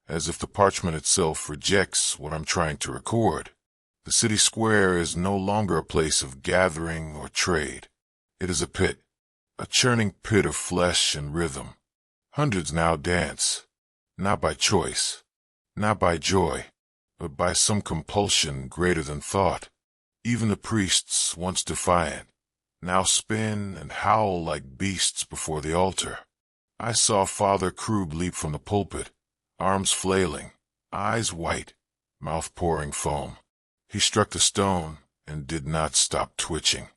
as if the parchment itself rejects what I'm trying to record. The city square is no longer a place of gathering or trade. It is a pit, a churning pit of flesh and rhythm. Hundreds now dance, not by choice, not by joy, but by some compulsion greater than thought. Even the priests, once defiant, now spin and howl like beasts before the altar. I saw Father Krug leap from the pulpit, arms flailing, eyes white, mouth pouring foam. He struck the stone and did not stop twitching.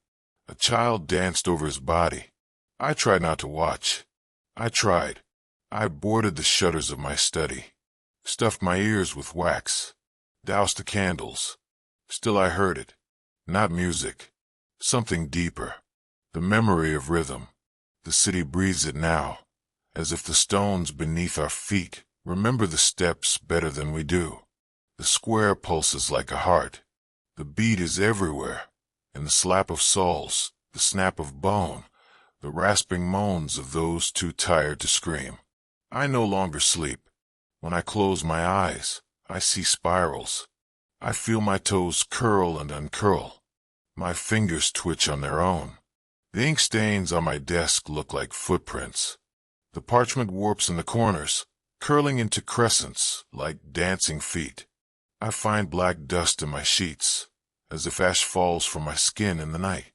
A child danced over his body. I tried not to watch. I tried. I boarded the shutters of my study, stuffed my ears with wax, doused the candles. Still I heard it. Not music. Something deeper. The memory of rhythm. The city breathes it now, as if the stones beneath our feet remember the steps better than we do. The square pulses like a heart. The beat is everywhere, and the slap of soles, the snap of bone, the rasping moans of those too tired to scream. I no longer sleep. When I close my eyes, I see spirals. I feel my toes curl and uncurl. My fingers twitch on their own. The ink stains on my desk look like footprints. The parchment warps in the corners, curling into crescents like dancing feet. I find black dust in my sheets, as if ash falls from my skin in the night.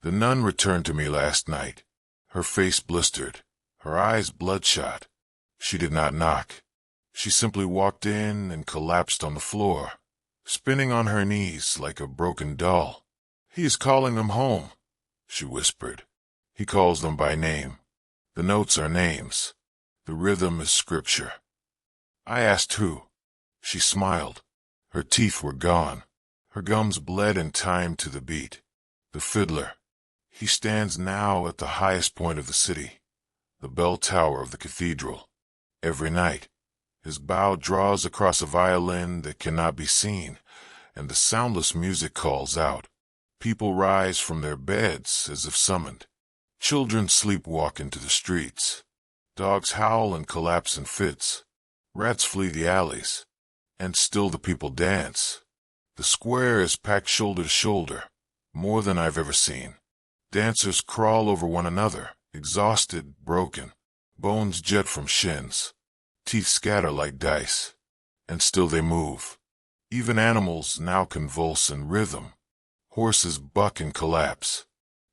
The nun returned to me last night, her face blistered, her eyes bloodshot. She did not knock. She simply walked in and collapsed on the floor, spinning on her knees like a broken doll. "He is calling them home," she whispered. "He calls them by name. The notes are names. The rhythm is scripture." I asked who. She smiled. Her teeth were gone. Her gums bled in time to the beat. The fiddler. He stands now at the highest point of the city, the bell tower of the cathedral. Every night, his bow draws across a violin that cannot be seen, and the soundless music calls out. People rise from their beds as if summoned. Children sleepwalk into the streets. Dogs howl and collapse in fits. Rats flee the alleys. And still the people dance. The square is packed shoulder to shoulder, more than I've ever seen. Dancers crawl over one another, exhausted, broken. Bones jet from shins. Teeth scatter like dice. And still they move. Even animals now convulse in rhythm. Horses buck and collapse.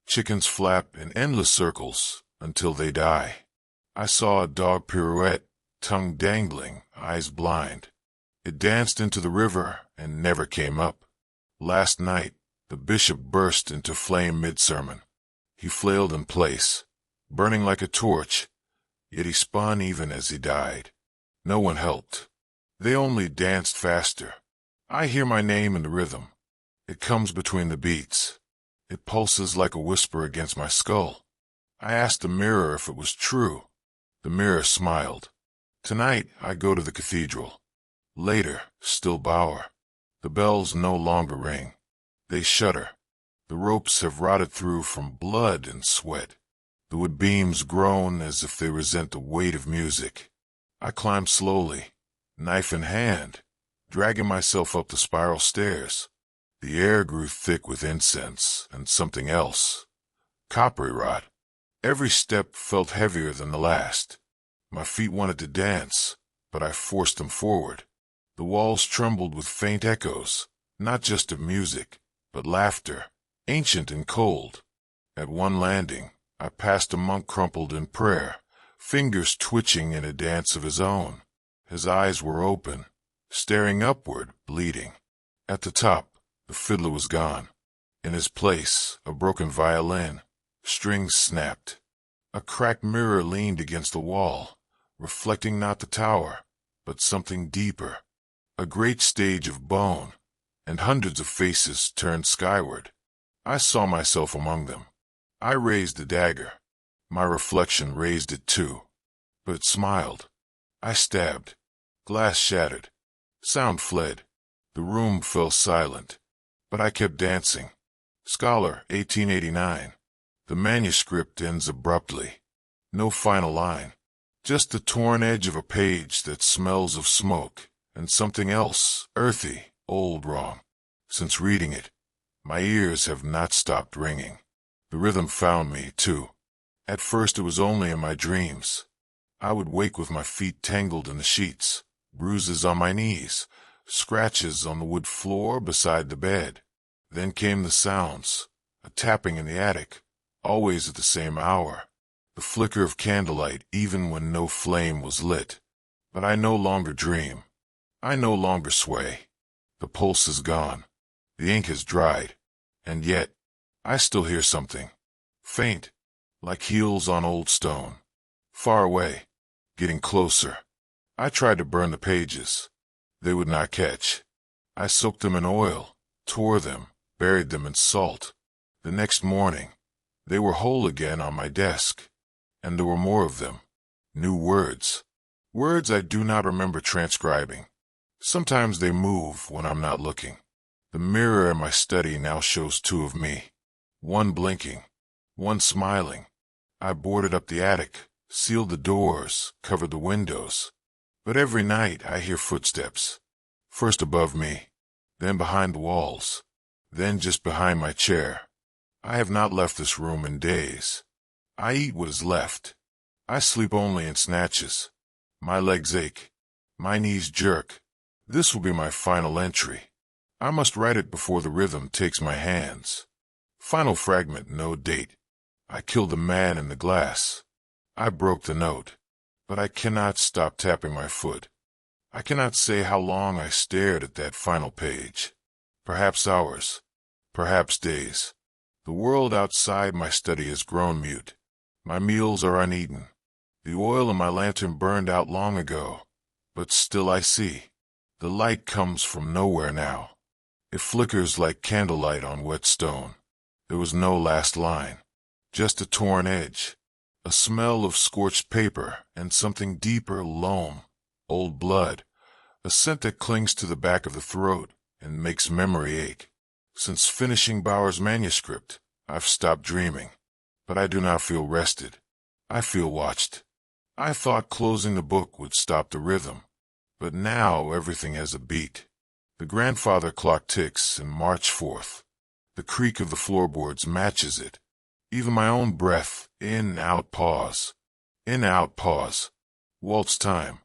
Chickens flap in endless circles until they die. I saw a dog pirouette, tongue dangling, eyes blind. It danced into the river and never came up. Last night, the bishop burst into flame mid-sermon. He flailed in place, burning like a torch, yet he spun even as he died. No one helped. They only danced faster. I hear my name in the rhythm. It comes between the beats. It pulses like a whisper against my skull. I asked the mirror if it was true. The mirror smiled. Tonight I go to the cathedral. Later, still Bower. The bells no longer ring. They shudder. The ropes have rotted through from blood and sweat. The wood beams groan as if they resent the weight of music. I climb slowly, knife in hand, dragging myself up the spiral stairs. The air grew thick with incense and something else. Coppery rot. Every step felt heavier than the last. My feet wanted to dance, but I forced them forward. The walls trembled with faint echoes, not just of music, but laughter, ancient and cold. At one landing, I passed a monk crumpled in prayer, fingers twitching in a dance of his own. His eyes were open, staring upward, bleeding. At the top, the fiddler was gone. In his place, a broken violin. Strings snapped. A cracked mirror leaned against the wall, reflecting not the tower, but something deeper. A great stage of bone, and hundreds of faces turned skyward. I saw myself among them. I raised the dagger. My reflection raised it too. But it smiled. I stabbed. Glass shattered. Sound fled. The room fell silent. But I kept dancing. Scholar, 1889. The manuscript ends abruptly. No final line. Just the torn edge of a page that smells of smoke and something else, earthy, old, wrong. Since reading it, my ears have not stopped ringing. The rhythm found me, too. At first it was only in my dreams. I would wake with my feet tangled in the sheets, bruises on my knees, scratches on the wood floor beside the bed. Then came the sounds, a tapping in the attic, always at the same hour, the flicker of candlelight even when no flame was lit. But I no longer dream. I no longer sway. The pulse is gone. The ink has dried. And yet, I still hear something. Faint, like heels on old stone. Far away, getting closer. I tried to burn the pages. They would not catch. I soaked them in oil, tore them, buried them in salt. The next morning, they were whole again on my desk. And there were more of them. New words. Words I do not remember transcribing. Sometimes they move when I'm not looking. The mirror in my study now shows two of me. One blinking, one smiling. I boarded up the attic, sealed the doors, covered the windows. But every night I hear footsteps. First above me, then behind the walls. then just behind my chair. I have not left this room in days. I eat what is left. I sleep only in snatches. My legs ache. My knees jerk. This will be my final entry. I must write it before the rhythm takes my hands. Final fragment, no date. I killed the man in the glass. I broke the note. But I cannot stop tapping my foot. I cannot say how long I stared at that final page. Perhaps hours. Perhaps days. The world outside my study has grown mute. My meals are uneaten. The oil in my lantern burned out long ago. But still I see. The light comes from nowhere now. It flickers like candlelight on wet stone. There was no last line. Just a torn edge. A smell of scorched paper and something deeper, loam, old blood. A scent that clings to the back of the throat and makes memory ache. Since finishing Bauer's manuscript, I've stopped dreaming. But I do not feel rested. I feel watched. I thought closing the book would stop the rhythm. But now everything has a beat. The grandfather clock ticks and march forth. The creak of the floorboards matches it. Even my own breath, in, out, pause. In, out, pause. Waltz time.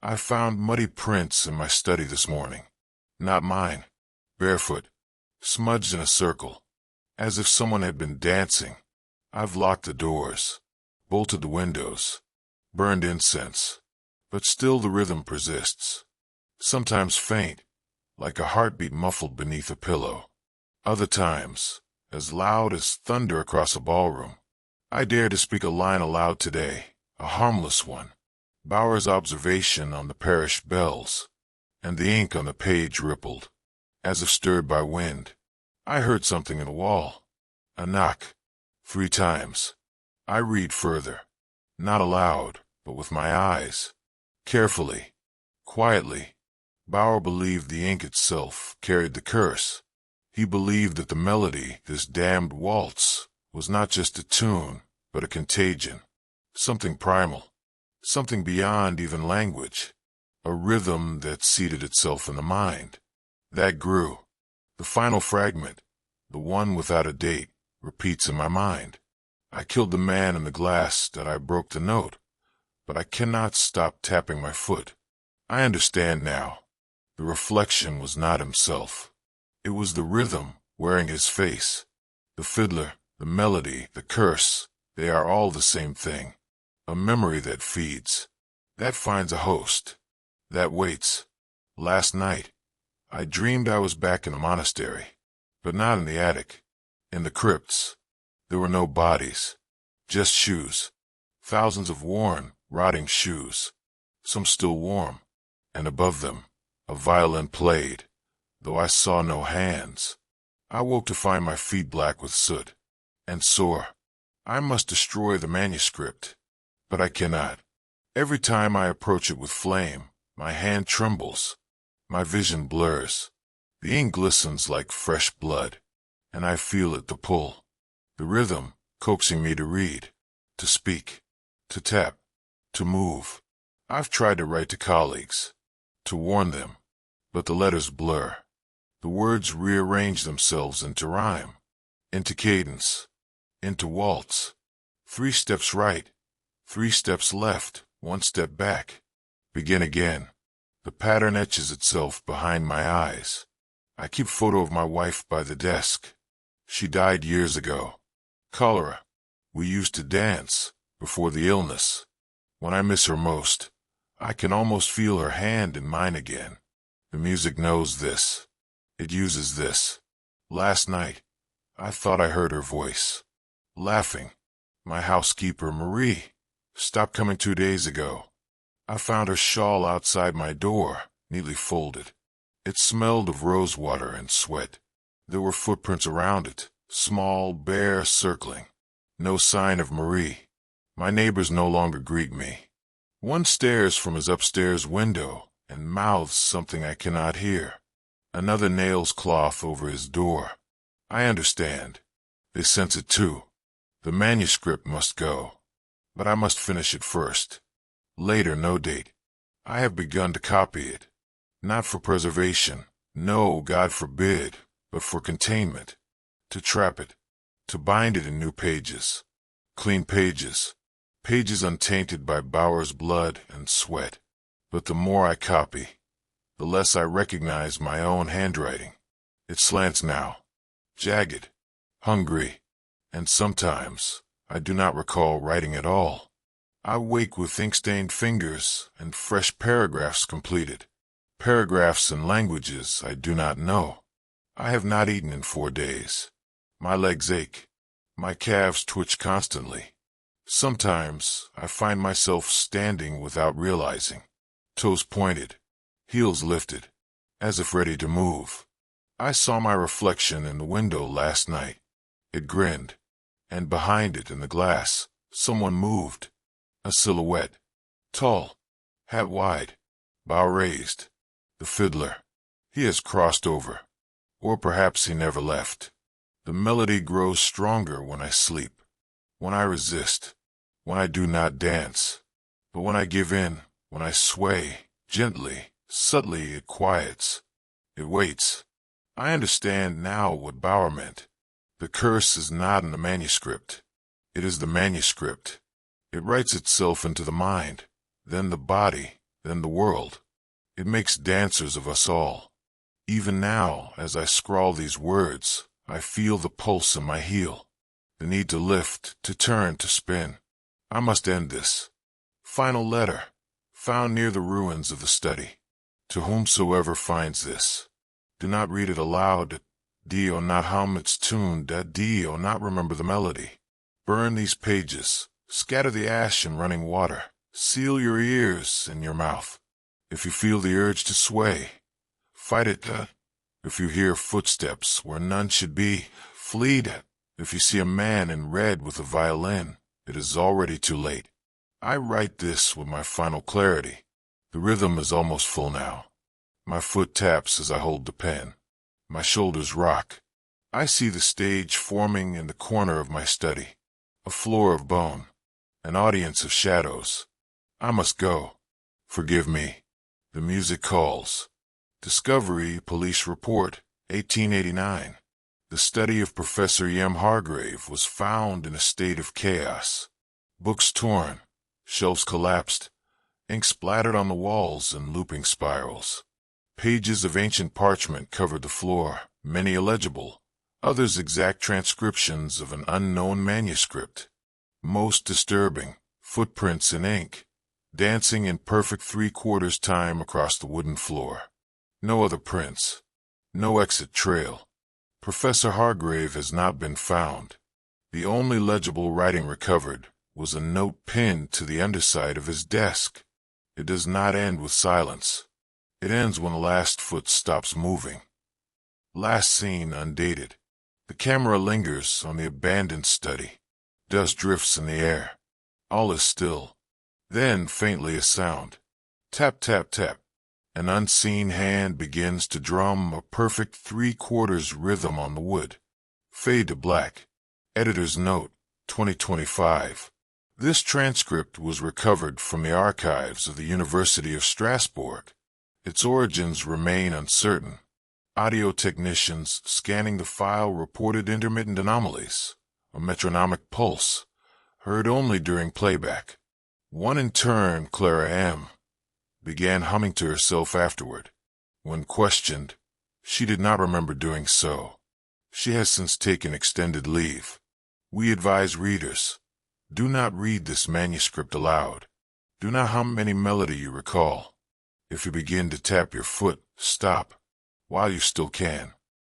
I found muddy prints in my study this morning. Not mine. Barefoot. Smudged in a circle. As if someone had been dancing. I've locked the doors. Bolted the windows. Burned incense. But still the rhythm persists. Sometimes faint, like a heartbeat muffled beneath a pillow. Other times, as loud as thunder across a ballroom. I dare to speak a line aloud today, a harmless one. Bauer's observation on the parish bells, and the ink on the page rippled, as if stirred by wind. I heard something in the wall. A knock. 3 times. I read further. Not aloud, but with my eyes. Carefully. Quietly. Bauer believed the ink itself carried the curse. He believed that the melody, this damned waltz, was not just a tune, but a contagion. Something primal. Something beyond even language. A rhythm that seated itself in the mind. That grew. The final fragment, the one without a date, repeats in my mind. I killed the man in the glass that I broke the note, but I cannot stop tapping my foot. I understand now. The reflection was not himself. It was the rhythm wearing his face. The fiddler, the melody, the curse, they are all the same thing. A memory that feeds, that finds a host, that waits. Last night, I dreamed I was back in a monastery, but not in the attic. In the crypts, there were no bodies, just shoes. Thousands of worn, rotting shoes, some still warm, and above them, a violin played, though I saw no hands. I woke to find my feet black with soot, and sore. I must destroy the manuscript, but I cannot. Every time I approach it with flame, my hand trembles, my vision blurs. The ink glistens like fresh blood, and I feel it, the pull, the rhythm coaxing me to read, to speak, to tap, to move. I've tried to write to colleagues, to warn them, but the letters blur. The words rearrange themselves into rhyme, into cadence, into waltz. 3 steps right, 3 steps left, 1 step back. Begin again. The pattern etches itself behind my eyes. I keep photo of my wife by the desk. She died years ago. Cholera. We used to dance before the illness. When I miss her most, I can almost feel her hand in mine again. The music knows this. It uses this. Last night, I thought I heard her voice. Laughing. My housekeeper, Marie, stopped coming 2 days ago. I found her shawl outside my door, neatly folded. It smelled of rose water and sweat. There were footprints around it, small, bare, circling. No sign of Marie. My neighbors no longer greet me. One stares from his upstairs window and mouths something I cannot hear. Another nails cloth over his door. I understand. They sense it too. The manuscript must go. But I must finish it first. Later, no date. I have begun to copy it. Not for preservation. No, God forbid. but for containment, to trap it, to bind it in new pages, clean pages, pages untainted by Bauer's blood and sweat. But the more I copy, the less I recognize my own handwriting. It slants now, jagged, hungry, and sometimes I do not recall writing at all. I wake with ink-stained fingers and fresh paragraphs completed, paragraphs in languages I do not know. I have not eaten in 4 days. My legs ache. My calves twitch constantly. Sometimes I find myself standing without realizing, toes pointed, heels lifted, as if ready to move. I saw my reflection in the window last night. It grinned, and behind it in the glass, someone moved. A silhouette, tall, hat wide, bow raised. The fiddler. He has crossed over. Or perhaps he never left. The melody grows stronger when I sleep, when I resist, when I do not dance. But when I give in, when I sway, gently, subtly it quiets. It waits. I understand now what Bauer meant. The curse is not in the manuscript. It is the manuscript. It writes itself into the mind, then the body, then the world. It makes dancers of us all. Even now, as I scrawl these words, I feel the pulse in my heel, the need to lift, to turn, to spin. I must end this. Final letter, found near the ruins of the study. To whomsoever finds this, do not read it aloud. Dio not hum its tune. Dio not remember the melody. Burn these pages. Scatter the ash in running water. Seal your ears and your mouth. If you feel the urge to sway, fight it. If you hear footsteps where none should be, flee. If you see a man in red with a violin, it is already too late. I write this with my final clarity. The rhythm is almost full now. My foot taps as I hold the pen. My shoulders rock. I see the stage forming in the corner of my study. A floor of bone. An audience of shadows. I must go. Forgive me. The music calls. Discovery Police Report, 1889. The study of Professor Yem Hargrave was found in a state of chaos. Books torn, shelves collapsed, ink splattered on the walls in looping spirals. Pages of ancient parchment covered the floor, many illegible, others exact transcriptions of an unknown manuscript. Most disturbing, footprints in ink, dancing in perfect 3/4 time across the wooden floor. No other prints. No exit trail. Professor Hargrave has not been found. The only legible writing recovered was a note pinned to the underside of his desk. It does not end with silence. It ends when the last foot stops moving. Last seen undated. The camera lingers on the abandoned study. Dust drifts in the air. All is still. Then faintly a sound. Tap, tap, tap. An unseen hand begins to drum a perfect 3/4 rhythm on the wood. Fade to black. Editor's note, 2025. This transcript was recovered from the archives of the University of Strasbourg. Its origins remain uncertain. Audio technicians scanning the file reported intermittent anomalies, a metronomic pulse, heard only during playback. One in turn, Clara M., began humming to herself afterward. When questioned, she did not remember doing so. She has since taken extended leave. We advise readers, do not read this manuscript aloud. Do not hum any melody you recall. If you begin to tap your foot, stop, while you still can.